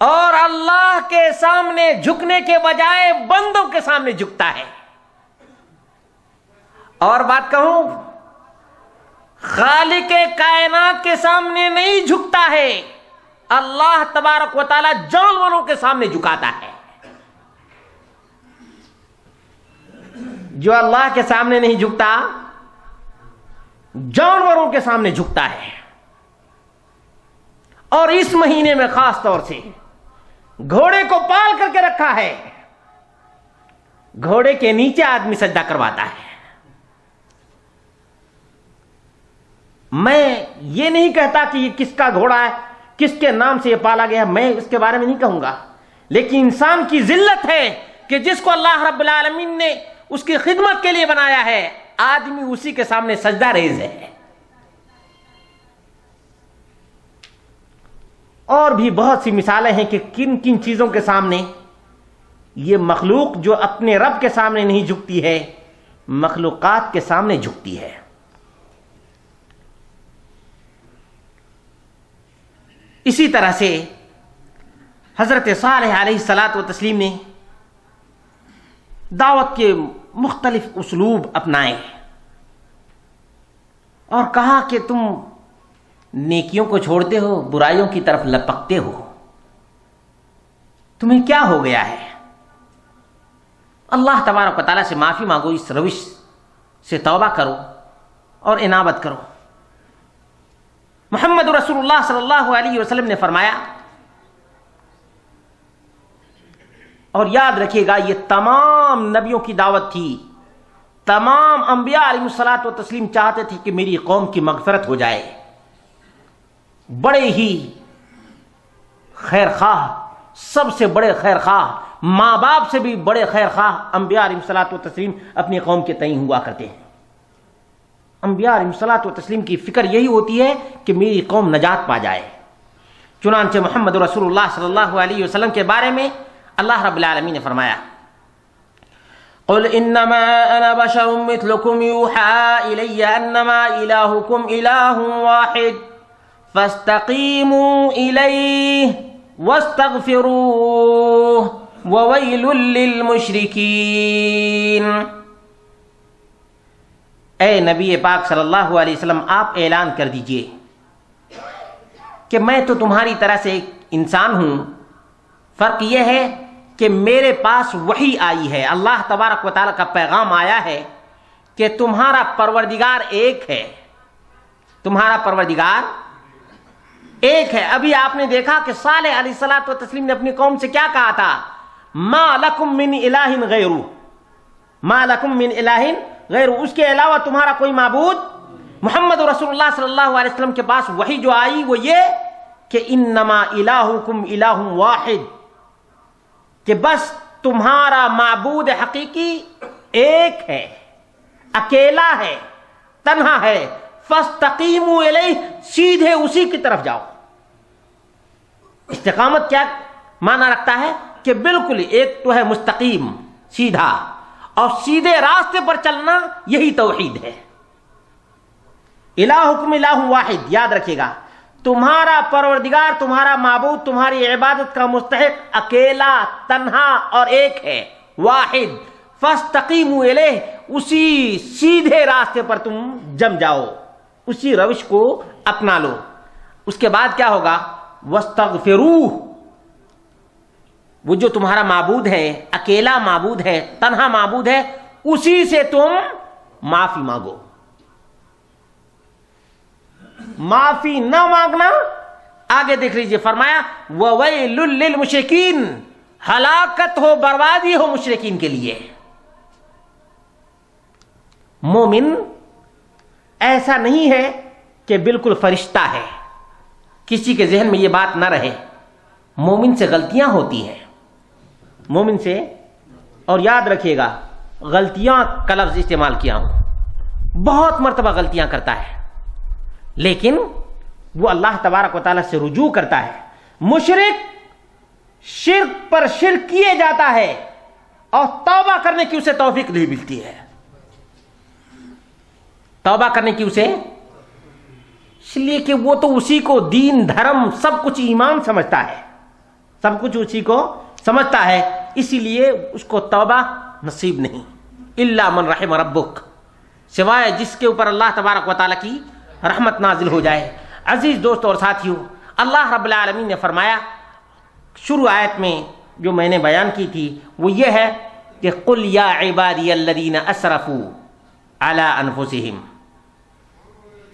اور اللہ کے سامنے جھکنے کے بجائے بندوں کے سامنے جھکتا ہے. اور بات کہوں، خالق کائنات کے سامنے نہیں جھکتا ہے، اللہ تبارک و تعالی جانوروں کے سامنے جھکاتا ہے. جو اللہ کے سامنے نہیں جھکتا، جانوروں کے سامنے جھکتا ہے. اور اس مہینے میں خاص طور سے گھوڑے کو پال کر کے رکھا ہے. گھوڑے کے نیچے آدمی سجدہ کرواتا ہے. میں یہ نہیں کہتا کہ یہ کس کا گھوڑا ہے، کس کے نام سے یہ پالا گیا، میں اس کے بارے میں نہیں کہوں گا، لیکن انسان کی ذلت ہے کہ جس کو اللہ رب العالمین نے اس کی خدمت کے لیے بنایا ہے، آدمی اسی کے سامنے سجدہ ریز ہے. اور بھی بہت سی مثالیں ہیں کہ کن کن چیزوں کے سامنے یہ مخلوق جو اپنے رب کے سامنے نہیں جھکتی ہے، مخلوقات کے سامنے جھکتی ہے. اسی طرح سے حضرت صالح علیہ الصلاۃ والتسلیم نے دعوت کے مختلف اسلوب اپنائے اور کہا کہ تم نیکیوں کو چھوڑتے ہو، برائیوں کی طرف لپکتے ہو، تمہیں کیا ہو گیا ہے؟ اللہ تبارک و تعالیٰ سے معافی مانگو، اس روش سے توبہ کرو اور انابت کرو. محمد رسول اللہ صلی اللہ علیہ وسلم نے فرمایا، اور یاد رکھیے گا یہ تمام نبیوں کی دعوت تھی، تمام انبیاء علیہ الصلاۃ والتسلیم چاہتے تھے کہ میری قوم کی مغفرت ہو جائے. بڑے ہی خیر خواہ، سب سے بڑے خیر خواہ، ماں باپ سے بھی بڑے خیر خواہ انبیاء علیہ الصلاۃ والتسلیم اپنی قوم کے تئیں ہوا کرتے ہیں. انبیاء علیہ الصلاۃ والتسلیم کی فکر یہی ہوتی ہے کہ میری قوم نجات پا جائے. چنانچہ محمد رسول اللہ صلی اللہ علیہ وسلم کے بارے میں اللہ رب العالمین نے فرمایا، قل انما انا بشر مثلكم يوحى الي انما الهكم اله واحد فاستقیموا الیہ واستغفروہ وویل للمشرکین. اے نبی پاک صلی اللہ علیہ وسلم، آپ اعلان کر دیجئے کہ میں تو تمہاری طرح سے ایک انسان ہوں. فرق یہ ہے کہ میرے پاس وحی آئی ہے، اللہ تبارک و تعالیٰ کا پیغام آیا ہے کہ تمہارا پروردگار ایک ہے، تمہارا پروردگار ایک ہے. ابھی آپ نے دیکھا کہ صالح علیہ الصلاۃ والتسلیم نے اپنی قوم سے کیا کہا تھا؟ ما لکم من الہ غیرہ، ما لکم من الہ غیرہ، اس کے علاوہ تمہارا کوئی معبود. محمد رسول اللہ صلی اللہ علیہ وسلم کے پاس وحی جو آئی وہ یہ کہ انما الہکم الہ واحد، کہ بس تمہارا معبود حقیقی ایک ہے، اکیلا ہے، تنہا ہے. فاستقیموا الیہ، سیدھے اسی کی طرف جاؤ. استقامت کیا معنی رکھتا ہے؟ کہ بالکل ایک تو ہے مستقیم، سیدھا، اور سیدھے راستے پر چلنا، یہی توحید ہے. الہکم الہ واحد، یاد رکھیے گا، تمہارا پروردگار، تمہارا معبود، تمہاری عبادت کا مستحق اکیلا، تنہا اور ایک ہے، واحد. فاستقیموا الیہ، اسی سیدھے راستے پر تم جم جاؤ، اسی روش کو اپنا لو. اس کے بعد کیا ہوگا؟ واستغفروہ، وہ جو تمہارا معبود ہے، اکیلا معبود ہے، تنہا معبود ہے، اسی سے تم معافی مانگو. معافی نہ مانگنا، آگے دیکھ لیجئے، فرمایا وَوَيْلٌ لِّلْمُشْرِكِينَ، ہلاکت ہو، بربادی ہو مشرکین کے لیے. مومن ایسا نہیں ہے کہ بالکل فرشتہ ہے. کسی کے ذہن میں یہ بات نہ رہے. مومن سے غلطیاں ہوتی ہیں. مومن سے، اور یاد رکھیے گا غلطیاں کا لفظ استعمال کیا ہوں، بہت مرتبہ غلطیاں کرتا ہے، لیکن وہ اللہ تبارک و تعالیٰ سے رجوع کرتا ہے. مشرک شرک پر شرک کیے جاتا ہے اور توبہ کرنے کی اسے توفیق نہیں ملتی ہے. توبہ کرنے کی اسے، اس لیے کہ وہ تو اسی کو دین دھرم سب کچھ ایمان سمجھتا ہے، سب کچھ اسی کو سمجھتا ہے، اسی لیے اس کو توبہ نصیب نہیں. الا من رحم ربک، سوائے جس کے اوپر اللہ تبارک و تعالیٰ کی رحمت نازل ہو جائے. عزیز دوست اور ساتھیو، اللہ رب العالمین نے فرمایا شروع آیت میں جو میں نے بیان کی تھی وہ یہ ہے کہ قل یا عبادی الذین اسرفوا علی انفسہم.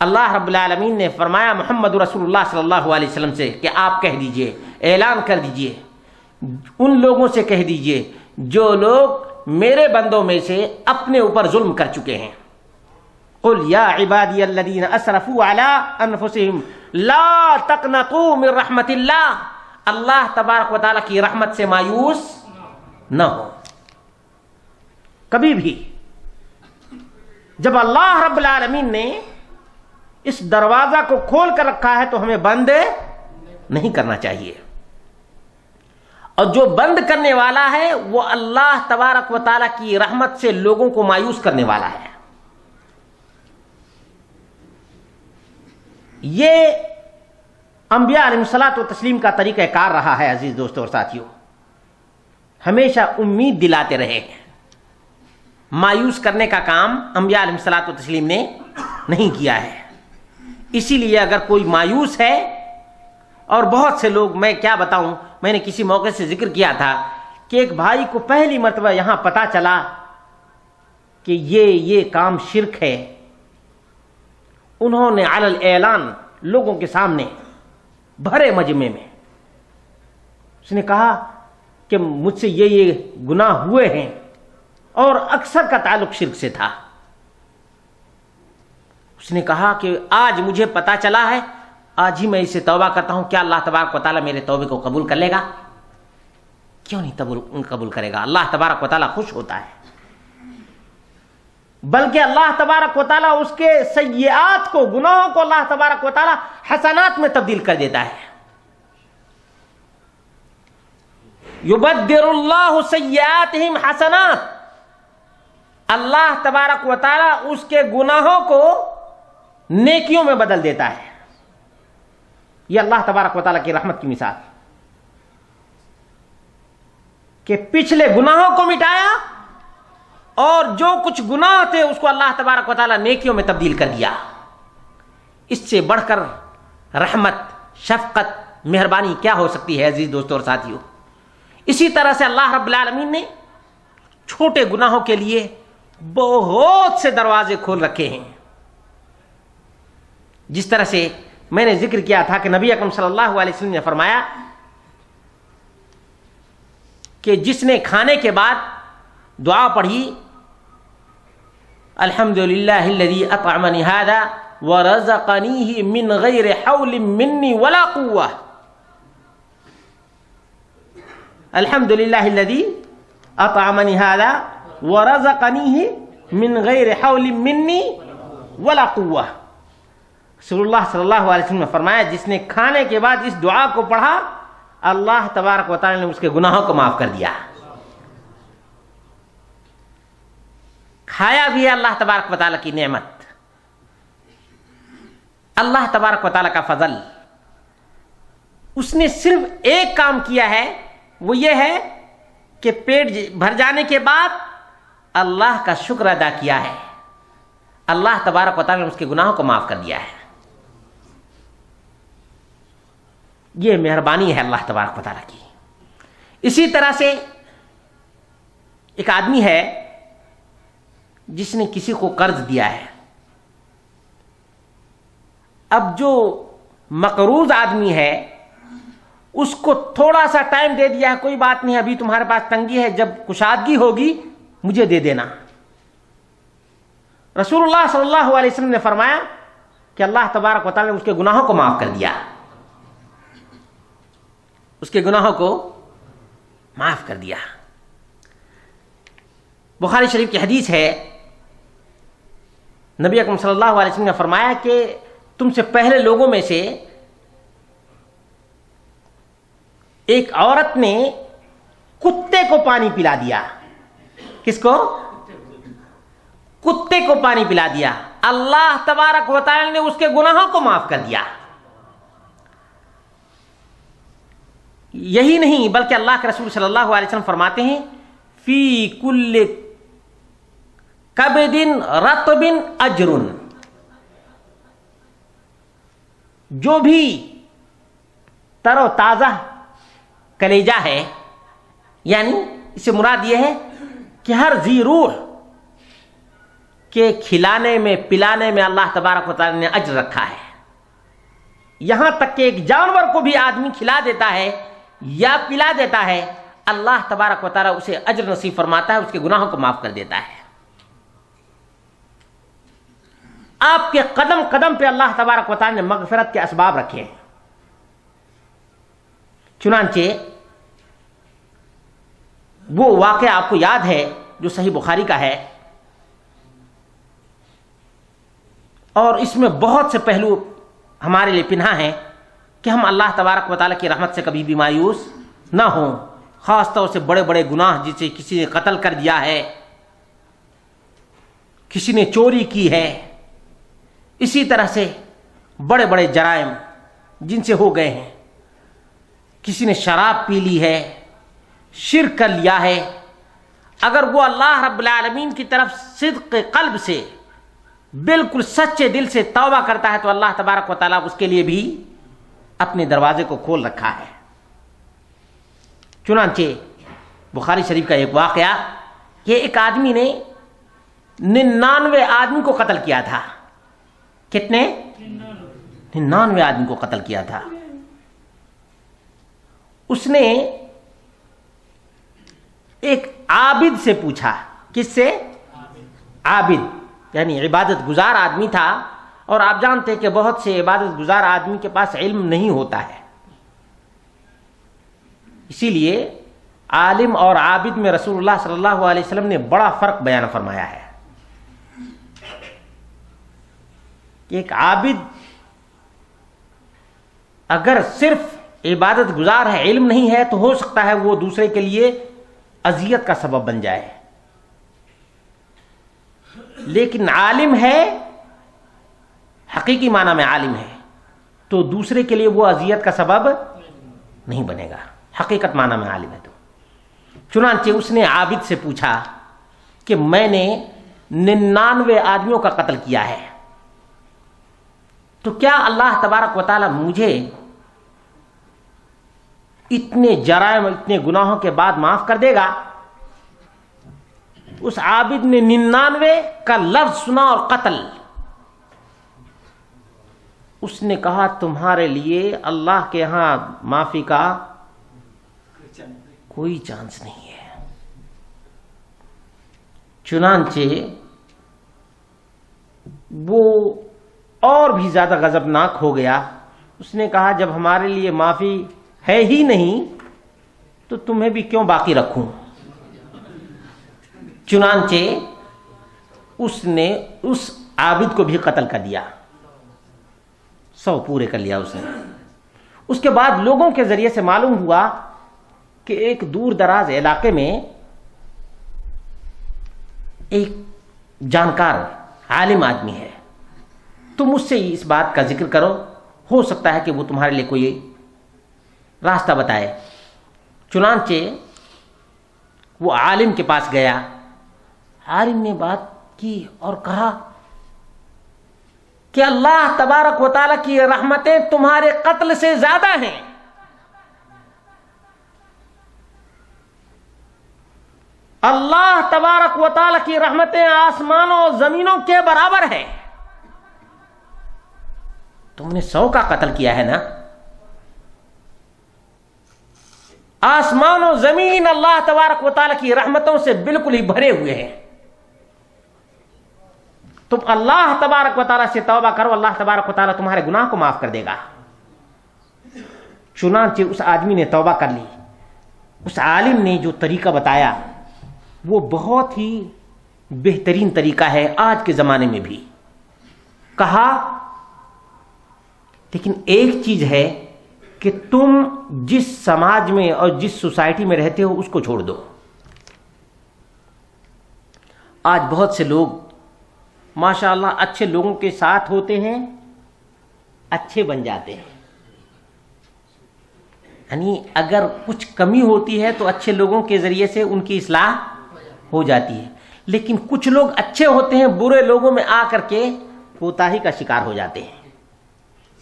اللہ رب العالمین نے فرمایا محمد رسول اللہ صلی اللہ علیہ وسلم سے کہ آپ کہہ دیجئے، اعلان کر دیجئے، ان لوگوں سے کہہ دیجئے جو لوگ میرے بندوں میں سے اپنے اوپر ظلم کر چکے ہیں. قل یا عبادی الذین اسرفوا علی انفسہم لا تقنطوا من رحمت اللہ. اللہ تبارک و تعالیٰ کی رحمت سے مایوس نہ ہو کبھی بھی. جب اللہ رب العالمین نے اس دروازہ کو کھول کر رکھا ہے تو ہمیں بند نہیں کرنا چاہیے، اور جو بند کرنے والا ہے وہ اللہ تبارک و تعالیٰ کی رحمت سے لوگوں کو مایوس کرنے والا ہے. یہ انبیاء علیہ الصلوۃ والتسلیم کا طریقہ کار رہا ہے. عزیز دوستوں اور ساتھیوں، ہمیشہ امید دلاتے رہے ہیں. مایوس کرنے کا کام انبیاء علیہ الصلوۃ والتسلیم نے نہیں کیا ہے. اسی لیے اگر کوئی مایوس ہے، اور بہت سے لوگ، میں کیا بتاؤں، میں نے کسی موقع سے ذکر کیا تھا کہ ایک بھائی کو پہلی مرتبہ یہاں پتا چلا کہ یہ کام شرک ہے. انہوں نے علی الاعلان لوگوں کے سامنے بھرے مجمع میں اس نے کہا کہ مجھ سے یہ گناہ ہوئے ہیں، اور اکثر کا تعلق شرک سے تھا. اس نے کہا کہ آج مجھے پتا چلا ہے، آج ہی میں اسے توبہ کرتا ہوں. کیا اللہ تبارک و تعالیٰ میرے توبے کو قبول کر لے گا؟ کیوں نہیں قبول کرے گا؟ اللہ تبارک و تعالیٰ خوش ہوتا ہے، بلکہ اللہ تبارک و تعالیٰ اس کے سیئات کو، گناہوں کو اللہ تبارک و تعالیٰ حسنات میں تبدیل کر دیتا ہے. یبدل اللہ سیئاتہم حسنات. اللہ تبارک و تعالیٰ اس کے گناہوں کو نیکیوں میں بدل دیتا ہے. یہ اللہ تبارک و تعالیٰ کی رحمت کی مثال کہ پچھلے گناہوں کو مٹایا اور جو کچھ گناہ تھے اس کو اللہ تبارک و تعالیٰ نیکیوں میں تبدیل کر دیا. اس سے بڑھ کر رحمت، شفقت، مہربانی کیا ہو سکتی ہے عزیز دوستوں اور ساتھیوں. اسی طرح سے اللہ رب العالمین نے چھوٹے گناہوں کے لیے بہت سے دروازے کھول رکھے ہیں. جس طرح سے میں نے ذکر کیا تھا کہ نبی اکرم صلی اللہ علیہ وسلم نے فرمایا کہ جس نے کھانے کے بعد دعا پڑھی الحمدللہ الذی اطعمنی ھذا ورزقنیہ من غیر حول منی ولا قوہ، الحمدللہ الذی اطعمنی ھذا ورزقنیہ من غیر حول منی ولا قوہ. رسول اللہ صلی اللہ علیہ وسلم نے فرمایا جس نے کھانے کے بعد اس دعا کو پڑھا اللہ تبارک و تعالی نے اس کے گناہوں کو معاف کر دیا. کھایا بھی ہے اللہ تبارک و تعالی کی نعمت، اللہ تبارک و تعالی کا فضل. اس نے صرف ایک کام کیا ہے، وہ یہ ہے کہ پیٹ بھر جانے کے بعد اللہ کا شکر ادا کیا ہے. اللہ تبارک و تعالی نے اس کے گناہوں کو معاف کر دیا ہے. یہ مہربانی ہے اللہ تبارک و تعالیٰ کی. اسی طرح سے ایک آدمی ہے جس نے کسی کو قرض دیا ہے. اب جو مقروض آدمی ہے اس کو تھوڑا سا ٹائم دے دیا ہے، کوئی بات نہیں ابھی تمہارے پاس تنگی ہے، جب کشادگی ہوگی مجھے دے دینا. رسول اللہ صلی اللہ علیہ وسلم نے فرمایا کہ اللہ تبارک و تعالی نے اس کے گناہوں کو معاف کر دیا، اس کے گناہوں کو معاف کر دیا۔ بخاری شریف کی حدیث ہے، نبی اکرم صلی اللہ علیہ وسلم نے فرمایا کہ تم سے پہلے لوگوں میں سے ایک عورت نے کتے کو پانی پلا دیا۔ کس کو؟ کتے کو پانی پلا دیا، اللہ تبارک و تعالی نے اس کے گناہوں کو معاف کر دیا۔ یہی نہیں بلکہ اللہ کے رسول صلی اللہ علیہ وسلم فرماتے ہیں فی کل کبد رطب اجر، جو بھی تر و تازہ کلیجہ ہے، یعنی اس سے مراد یہ ہے کہ ہر ذی روح کے کھلانے میں پلانے میں اللہ تبارک و تعالی نے اجر رکھا ہے۔ یہاں تک کہ ایک جانور کو بھی آدمی کھلا دیتا ہے یا پلا دیتا ہے، اللہ تبارک و تعالی اسے اجر نصیب فرماتا ہے، اس کے گناہوں کو معاف کر دیتا ہے۔ آپ کے قدم قدم پہ اللہ تبارک و تعالی نے مغفرت کے اسباب رکھے ہیں۔ چنانچہ وہ واقعہ آپ کو یاد ہے جو صحیح بخاری کا ہے، اور اس میں بہت سے پہلو ہمارے لیے پنہا ہیں کہ ہم اللہ تبارک و تعالیٰ کی رحمت سے کبھی بھی مایوس نہ ہوں، خاص طور سے بڑے بڑے گناہ، جسے کسی نے قتل کر دیا ہے، کسی نے چوری کی ہے، اسی طرح سے بڑے بڑے جرائم جن سے ہو گئے ہیں، کسی نے شراب پی لی ہے، شرک کر لیا ہے، اگر وہ اللہ رب العالمین کی طرف صدق قلب سے بالکل سچے دل سے توبہ کرتا ہے تو اللہ تبارک و تعالیٰ اس کے لیے بھی اپنے دروازے کو کھول رکھا ہے۔ چنانچہ بخاری شریف کا ایک واقعہ کہ ایک آدمی نے 99 آدمی کو قتل کیا تھا۔ کتنے؟ 99 آدمی کو قتل کیا تھا۔ اس نے ایک عابد سے پوچھا۔ کس سے؟ عابد یعنی عبادت گزار آدمی تھا، اور آپ جانتے کہ بہت سے عبادت گزار آدمی کے پاس علم نہیں ہوتا ہے، اسی لیے عالم اور عابد میں رسول اللہ صلی اللہ علیہ وسلم نے بڑا فرق بیان فرمایا ہے۔ ایک عابد اگر صرف عبادت گزار ہے، علم نہیں ہے، تو ہو سکتا ہے وہ دوسرے کے لیے اذیت کا سبب بن جائے، لیکن عالم ہے، حقیقی معنی میں عالم ہے، تو دوسرے کے لیے وہ اذیت کا سبب نہیں بنے گا، حقیقت معنی میں عالم ہے تو۔ چنانچہ اس نے عابد سے پوچھا کہ میں نے 99 آدمیوں کا قتل کیا ہے، تو کیا اللہ تبارک و تعالی مجھے اتنے جرائم، اتنے گناہوں کے بعد معاف کر دے گا؟ اس عابد نے 99 کا لفظ سنا اور قتل، اس نے کہا تمہارے لیے اللہ کے ہاں معافی کا کوئی چانس نہیں ہے۔ چنانچہ وہ اور بھی زیادہ غضبناک ہو گیا، اس نے کہا جب ہمارے لیے معافی ہے ہی نہیں تو تمہیں بھی کیوں باقی رکھوں۔ چنانچہ اس نے اس عابد کو بھی قتل کر دیا، 100 پورے کر لیا اس نے۔ اس کے بعد لوگوں کے ذریعے سے معلوم ہوا کہ ایک دور دراز علاقے میں ایک جانکار عالم آدمی ہے، تم اس سے اس بات کا ذکر کرو، ہو سکتا ہے کہ وہ تمہارے لیے کوئی راستہ بتائے۔ چنانچہ وہ عالم کے پاس گیا، عالم نے بات کی اور کہا کہ اللہ تبارک و تعالیٰ کی رحمتیں تمہارے قتل سے زیادہ ہیں، اللہ تبارک و تعالیٰ کی رحمتیں آسمانوں و زمینوں کے برابر ہے، تم نے 100 کا قتل کیا ہے نا، آسمان و زمین اللہ تبارک و تعالیٰ کی رحمتوں سے بالکل ہی بھرے ہوئے ہیں، تم اللہ تبارک و تعالیٰ سے توبہ کرو، اللہ تبارک و تعالیٰ تمہارے گناہ کو معاف کر دے گا۔ چنانچہ اس آدمی نے توبہ کر لی۔ اس عالم نے جو طریقہ بتایا وہ بہت ہی بہترین طریقہ ہے آج کے زمانے میں بھی۔ کہا لیکن ایک چیز ہے کہ تم جس سماج میں اور جس سوسائٹی میں رہتے ہو اس کو چھوڑ دو۔ آج بہت سے لوگ ماشاءاللہ اچھے لوگوں کے ساتھ ہوتے ہیں، اچھے بن جاتے ہیں، یعنی اگر کچھ کمی ہوتی ہے تو اچھے لوگوں کے ذریعے سے ان کی اصلاح ہو جاتی ہے، لیکن کچھ لوگ اچھے ہوتے ہیں، برے لوگوں میں آ کر کے کوتاہی کا شکار ہو جاتے ہیں۔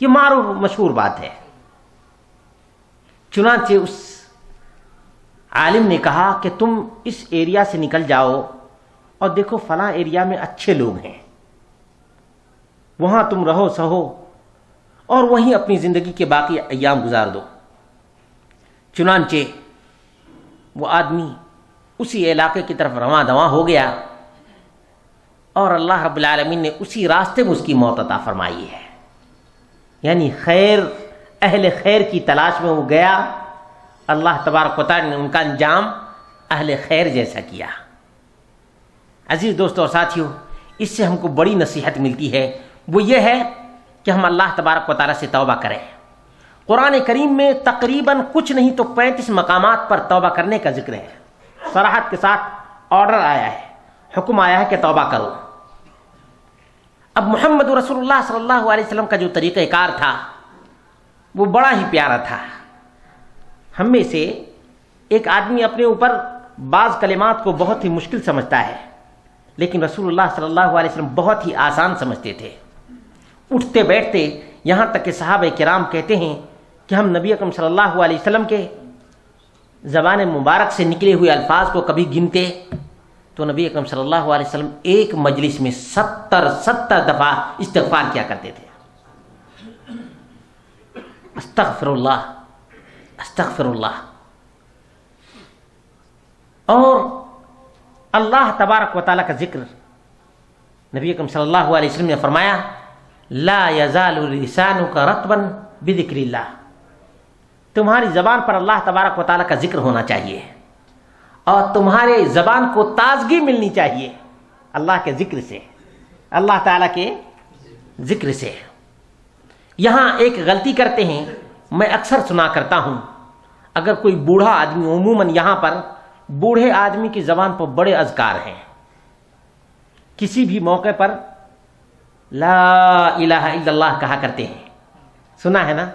یہ معروف مشہور بات ہے۔ چنانچہ اس عالم نے کہا کہ تم اس ایریا سے نکل جاؤ اور دیکھو فلاں ایریا میں اچھے لوگ ہیں، وہاں تم رہو سہو اور وہیں اپنی زندگی کے باقی ایام گزار دو۔ چنانچہ وہ آدمی اسی علاقے کی طرف رواں دواں ہو گیا اور اللہ رب العالمین نے اسی راستے میں اس کی موت عطا فرمائی ہے۔ یعنی خیر، اہل خیر کی تلاش میں وہ گیا، اللہ تبارک و تعالی نے ان کا انجام اہل خیر جیسا کیا۔ عزیز دوستو اور ساتھیو، اس سے ہم کو بڑی نصیحت ملتی ہے، وہ یہ ہے کہ ہم اللہ تبارک و تعالی سے توبہ کریں۔ قرآن کریم میں تقریباً کچھ نہیں تو 35 مقامات پر توبہ کرنے کا ذکر ہے، صراحت کے ساتھ آرڈر آیا ہے، حکم آیا ہے کہ توبہ کرو۔ اب محمد رسول اللہ صلی اللہ علیہ وسلم کا جو طریقہ کار تھا وہ بڑا ہی پیارا تھا۔ ہم میں سے ایک آدمی اپنے اوپر بعض کلمات کو بہت ہی مشکل سمجھتا ہے، لیکن رسول اللہ صلی اللہ علیہ وسلم بہت ہی آسان سمجھتے تھے۔ اٹھتے بیٹھتے یہاں تک کہ صحابہ کرام کہتے ہیں کہ ہم نبی اکرم صلی اللہ علیہ وسلم کے زبان مبارک سے نکلے ہوئے الفاظ کو کبھی گنتے تو نبی اکرم صلی اللہ علیہ وسلم ایک مجلس میں 70 دفعہ استغفار کیا کرتے تھے۔ استغفر اللہ، استغفر اللہ۔ اور اللہ تبارک و تعالیٰ کا ذکر، نبی اکرم صلی اللہ علیہ وسلم نے فرمایا لا یزال لسانک رطبا بذکر اللہ، تمہاری زبان پر اللہ تبارک و تعالیٰ کا ذکر ہونا چاہیے اور تمہارے زبان کو تازگی ملنی چاہیے اللہ کے ذکر سے، اللہ تعالیٰ کے ذکر سے۔ یہاں ایک غلطی کرتے ہیں، میں اکثر سنا کرتا ہوں، اگر کوئی بوڑھا آدمی، عموماً یہاں پر بوڑھے آدمی کی زبان پر بڑے اذکار ہیں، کسی بھی موقع پر لا الہ الا اللہ کہا کرتے ہیں، سنا ہے نا؟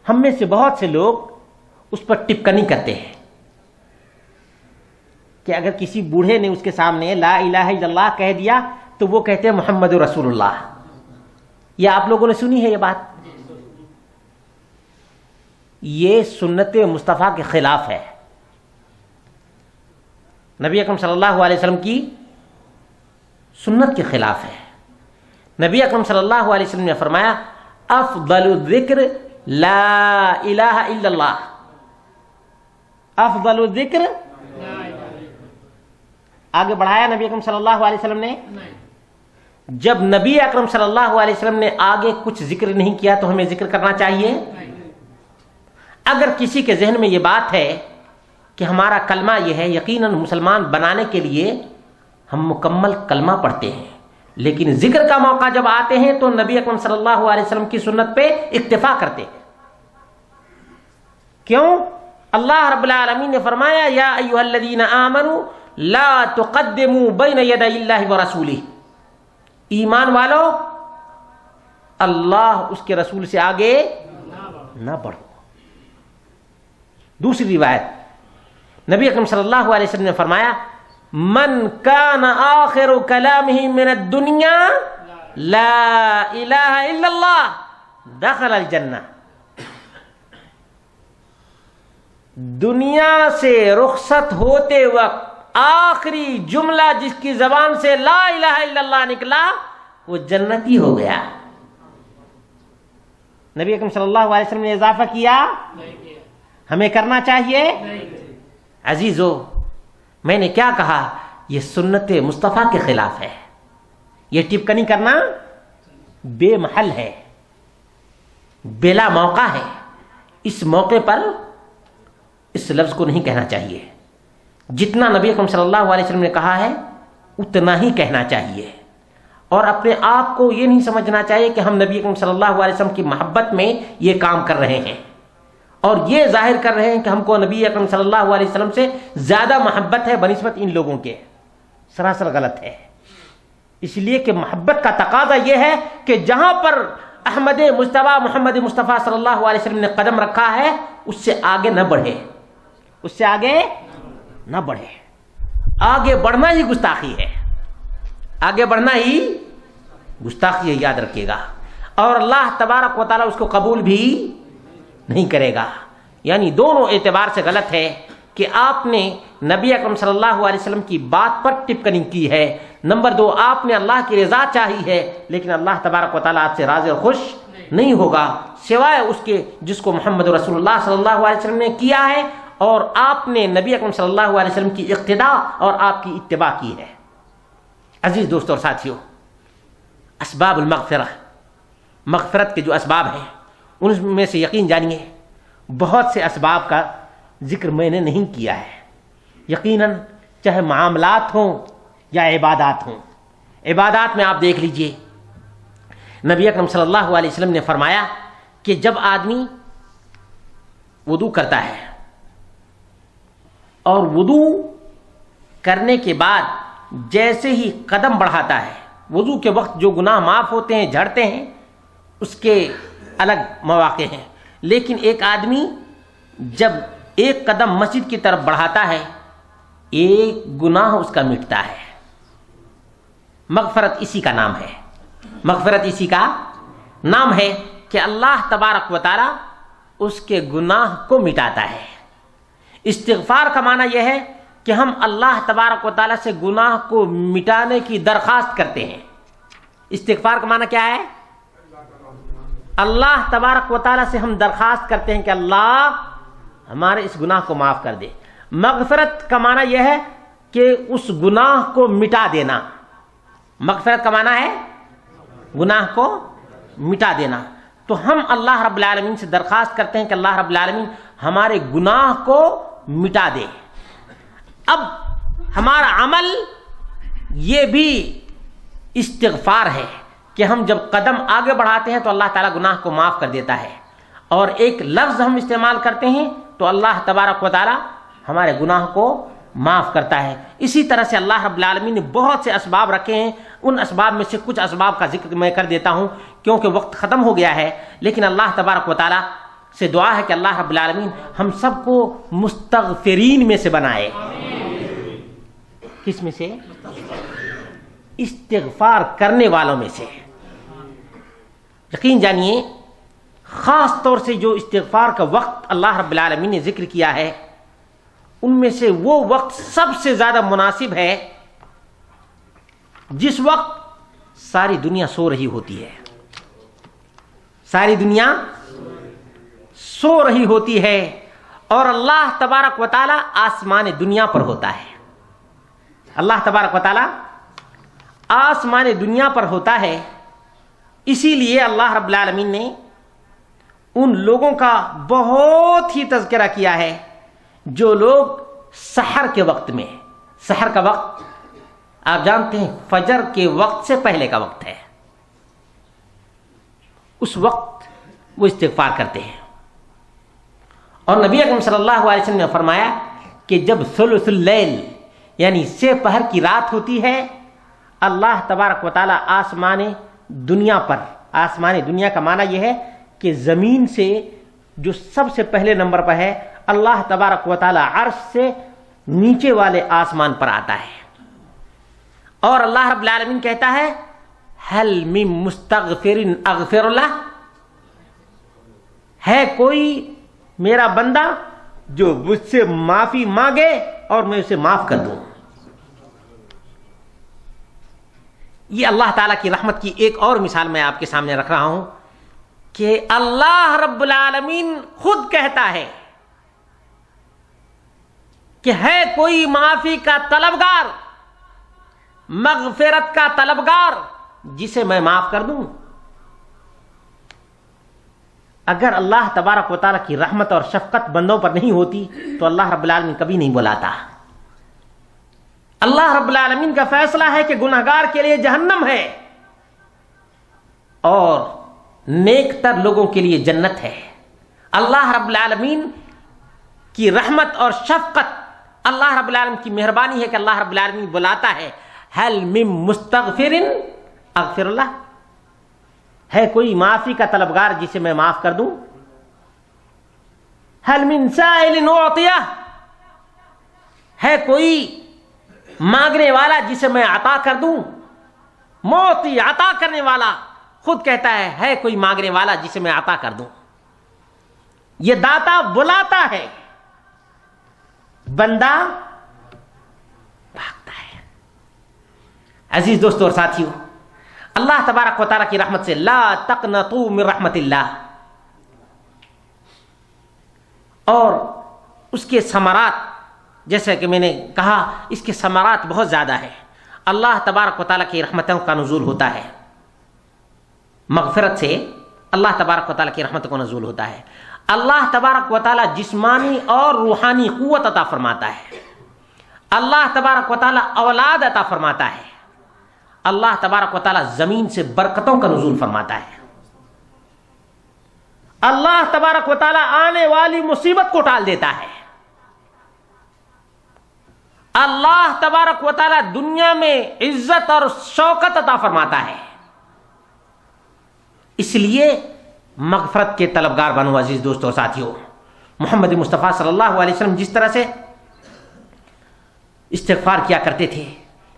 ہم میں سے بہت سے لوگ اس پر ٹپکنی کرتے ہیں کہ اگر کسی بوڑھے نے اس کے سامنے لا الہ الا اللہ کہہ دیا تو وہ کہتے ہیں محمد رسول اللہ۔ یہ آپ لوگوں نے سنی ہے یہ بات؟ یہ سنت مصطفیٰ کے خلاف ہے، نبی اکرم صلی اللہ علیہ وسلم کی سنت کے خلاف ہے۔ نبی اکرم صلی اللہ علیہ وسلم نے فرمایا افضل الذکر لا الہ الا اللہ، افضل الذکر، آگے بڑھایا نبی اکرم صلی اللہ علیہ وسلم نے۔ جب نبی اکرم صلی اللہ علیہ وسلم نے آگے کچھ ذکر نہیں کیا تو ہمیں ذکر کرنا چاہیے۔ اگر کسی کے ذہن میں یہ بات ہے کہ ہمارا کلمہ یہ ہے، یقیناً مسلمان بنانے کے لیے ہم مکمل کلمہ پڑھتے ہیں، لیکن ذکر کا موقع جب آتے ہیں تو نبی اکرم صلی اللہ علیہ وسلم کی سنت پہ اکتفا کرتے ہیں۔ کیوں؟ اللہ رب العالمین نے فرمایا یا ایھا الذین آمنوا لا تقدموا بین یدی اللہ ورسولہ، ایمان والو اللہ اس کے رسول سے آگے نہ بڑھو۔ دوسری روایت نبی اکرم صلی اللہ علیہ وسلم نے فرمایا من کان آخر کلامہ من الدنیا لا الہ الا اللہ دخل الجنہ، دنیا سے رخصت ہوتے وقت آخری جملہ جس کی زبان سے لا الہ الا اللہ نکلا وہ جنتی ہو گیا۔ نبی اکرم صلی اللہ علیہ وسلم نے اضافہ کیا، ہمیں کرنا چاہیے۔ عزیزو، میں نے کیا کہا؟ یہ سنت مصطفیٰ کے خلاف ہے، یہ ٹپکنی کرنا بے محل ہے، بلا موقع ہے. اس موقع پر اس لفظ کو نہیں کہنا چاہیے. جتنا نبی اکرم صلی اللہ علیہ وسلم نے کہا ہے اتنا ہی کہنا چاہیے، اور اپنے آپ کو یہ نہیں سمجھنا چاہیے کہ ہم نبی اکرم صلی اللہ علیہ وسلم کی محبت میں یہ کام کر رہے ہیں اور یہ ظاہر کر رہے ہیں کہ ہم کو نبی اکرم صلی اللہ علیہ وسلم سے زیادہ محبت ہے بنسبت ان لوگوں کے. سراسر غلط ہے. اس لیے کہ محبت کا تقاضا یہ ہے کہ جہاں پر احمد مجتبیٰ محمد مصطفیٰ صلی اللہ علیہ وسلم نے قدم رکھا ہے اس سے آگے نہ بڑھے، اس سے آگے نہ بڑھے. آگے بڑھنا ہی گستاخی ہے، آگے بڑھنا ہی گستاخی ہے، یاد رکھیے گا. اور اللہ تبارک و تعالیٰ اس کو قبول بھی نہیں کرے گا. یعنی دونوں اعتبار سے غلط ہے کہ آپ نے نبی اکرم صلی اللہ علیہ وسلم کی بات پر ٹپکنی کی ہے. نمبر 2، آپ نے اللہ کی رضا چاہی ہے لیکن اللہ تبارک و تعالیٰ آپ سے راضی اور خوش نہیں ہوگا سوائے اس کے جس کو محمد رسول اللہ صلی اللہ علیہ وسلم نے کیا ہے، اور آپ نے نبی اکرم صلی اللہ علیہ وسلم کی اقتداء اور آپ کی اتباع کی ہے. عزیز دوستوں اور ساتھیوں، اسباب المغفرہ، مغفرت کے جو اسباب ہیں ان میں سے یقین جانیے بہت سے اسباب کا ذکر میں نے نہیں کیا ہے. یقیناً چاہے معاملات ہوں یا عبادات ہوں. عبادات میں آپ دیکھ لیجئے نبی اکرم صلی اللہ علیہ وسلم نے فرمایا کہ جب آدمی وضو کرتا ہے اور وضو کرنے کے بعد جیسے ہی قدم بڑھاتا ہے، وضو کے وقت جو گناہ معاف ہوتے ہیں، جھڑتے ہیں، اس کے الگ مواقع ہیں. لیکن ایک آدمی جب ایک قدم مسجد کی طرف بڑھاتا ہے ایک گناہ اس کا مٹتا ہے. مغفرت اسی کا نام ہے. مغفرت اسی کا نام ہے کہ اللہ تبارک و تعالی اس کے گناہ کو مٹاتا ہے. استغفار کا معنی یہ ہے کہ ہم اللہ تبارک و تعالی سے گناہ کو مٹانے کی درخواست کرتے ہیں. استغفار کا معنی کیا ہے؟ اللہ تبارک و تعالی سے ہم درخواست کرتے ہیں کہ اللہ ہمارے اس گناہ کو معاف کر دے. مغفرت کا معنی یہ ہے کہ اس گناہ کو مٹا دینا. مغفرت کا معنی ہے گناہ کو مٹا دینا. تو ہم اللہ رب العالمین سے درخواست کرتے ہیں کہ اللہ رب العالمین ہمارے گناہ کو مٹا دے. اب ہمارا عمل یہ بھی استغفار ہے کہ ہم جب قدم آگے بڑھاتے ہیں تو اللہ تعالیٰ گناہ کو معاف کر دیتا ہے، اور ایک لفظ ہم استعمال کرتے ہیں تو اللہ تبارک و تعالیٰ ہمارے گناہ کو معاف کرتا ہے. اسی طرح سے اللہ رب العالمین نے بہت سے اسباب رکھے ہیں. ان اسباب میں سے کچھ اسباب کا ذکر میں کر دیتا ہوں کیونکہ وقت ختم ہو گیا ہے. لیکن اللہ تبارک و تعالیٰ سے دعا ہے کہ اللہ رب العالمین ہم سب کو مستغفرین میں سے بنائے. کس میں سے؟ استغفار کرنے والوں میں سے. یقین جانیے خاص طور سے جو استغفار کا وقت اللہ رب العالمین نے ذکر کیا ہے ان میں سے وہ وقت سب سے زیادہ مناسب ہے جس وقت ساری دنیا سو رہی ہوتی ہے. ساری دنیا سو رہی ہوتی ہے اور اللہ تبارک و تعالی آسمان دنیا پر ہوتا ہے. اللہ تبارک و تعالی آسمان دنیا پر ہوتا ہے. اسی لیے اللہ رب العالمین نے ان لوگوں کا بہت ہی تذکرہ کیا ہے جو لوگ سحر کے وقت میں، سحر کا وقت آپ جانتے ہیں فجر کے وقت سے پہلے کا وقت ہے، اس وقت وہ استغفار کرتے ہیں. اور نبی اکرم صلی اللہ علیہ وسلم نے فرمایا کہ جب ثلث اللیل یعنی سے پہر کی رات ہوتی ہے اللہ تبارک و تعالی آسمان دنیا پر، آسمان دنیا کا معنی یہ ہے کہ زمین سے جو سب سے پہلے نمبر پر ہے اللہ تبارک و تعالی عرش سے نیچے والے آسمان پر آتا ہے اور اللہ رب العالمین کہتا ہے هل من مستغفر اغفر له، ہے کوئی میرا بندہ جو مجھ سے معافی مانگے اور میں اسے معاف کر دوں. یہ اللہ تعالیٰ کی رحمت کی ایک اور مثال میں آپ کے سامنے رکھ رہا ہوں کہ اللہ رب العالمین خود کہتا ہے کہ ہے کوئی معافی کا طلبگار، مغفرت کا طلبگار جسے میں معاف کر دوں؟ اگر اللہ تبارک و تعالیٰ کی رحمت اور شفقت بندوں پر نہیں ہوتی تو اللہ رب العالمین کبھی نہیں بلاتا۔ اللہ رب العالمین کا فیصلہ ہے کہ گنہگار کے لیے جہنم ہے اور نیک تر لوگوں کے لیے جنت ہے۔ اللہ رب العالمین کی رحمت اور شفقت، اللہ رب العالمین کی مہربانی ہے کہ اللہ رب العالمین بلاتا ہے، هل من مستغفر اغفر اللہ، ہے کوئی معافی کا طلبگار جسے میں معاف کر دوں؟ هل من سائل اعطیہ، ہے کوئی مانگنے والا جسے میں عطا کر دوں؟ معطی، عطا کرنے والا خود کہتا ہے کوئی مانگنے والا جسے میں عطا کر دوں؟ یہ داتا بلاتا ہے، بندہ بھاگتا ہے۔ عزیز دوستو اور ساتھیو، اللہ تبارک و تعالیٰ کی رحمت سے لا تقنطوا من رحمت اللہ، اور اس کے ثمرات، جیسا کہ میں نے کہا، اس کے ثمرات بہت زیادہ ہیں۔ اللہ تبارک و تعالیٰ کی رحمتوں کا نزول ہوتا ہے، مغفرت سے اللہ تبارک و تعالیٰ کی رحمتوں کا نزول ہوتا ہے۔ اللہ تبارک و تعالیٰ جسمانی اور روحانی قوت عطا فرماتا ہے۔ اللہ تبارک و تعالیٰ اولاد عطا فرماتا ہے۔ اللہ تبارک و تعالیٰ زمین سے برکتوں کا نزول فرماتا ہے۔ اللہ تبارک و تعالیٰ آنے والی مصیبت کو ٹال دیتا ہے۔ اللہ تبارک و تعالیٰ دنیا میں عزت اور شوکت عطا فرماتا ہے۔ اس لیے مغفرت کے طلبگار بنو عزیز دوستو اور ساتھیو۔ محمد مصطفیٰ صلی اللہ علیہ وسلم جس طرح سے استغفار کیا کرتے تھے،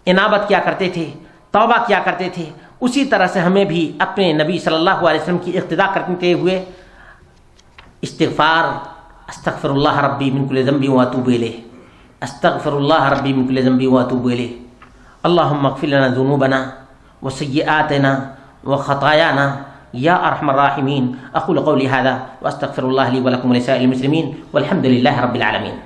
انابت کیا کرتے تھے، توبہ کیا کرتے تھے، اسی طرح سے ہمیں بھی اپنے نبی صلی اللہ علیہ وسلم کی اقتداء کرتے ہوئے استغفار، استغفر اللہ ربی من کل ذنب واتوب الیہ، استغفر اللہ ربی من کل ذنب واتوب الیہ، اللہم اغفر لنا ذنوبنا وسیئاتنا وخطايانا یا ارحم الراحمین۔ اقول قولی ھذا واستغفر اللہ لی ولکم ولسائر المسلمین والحمد للہ رب العالمین۔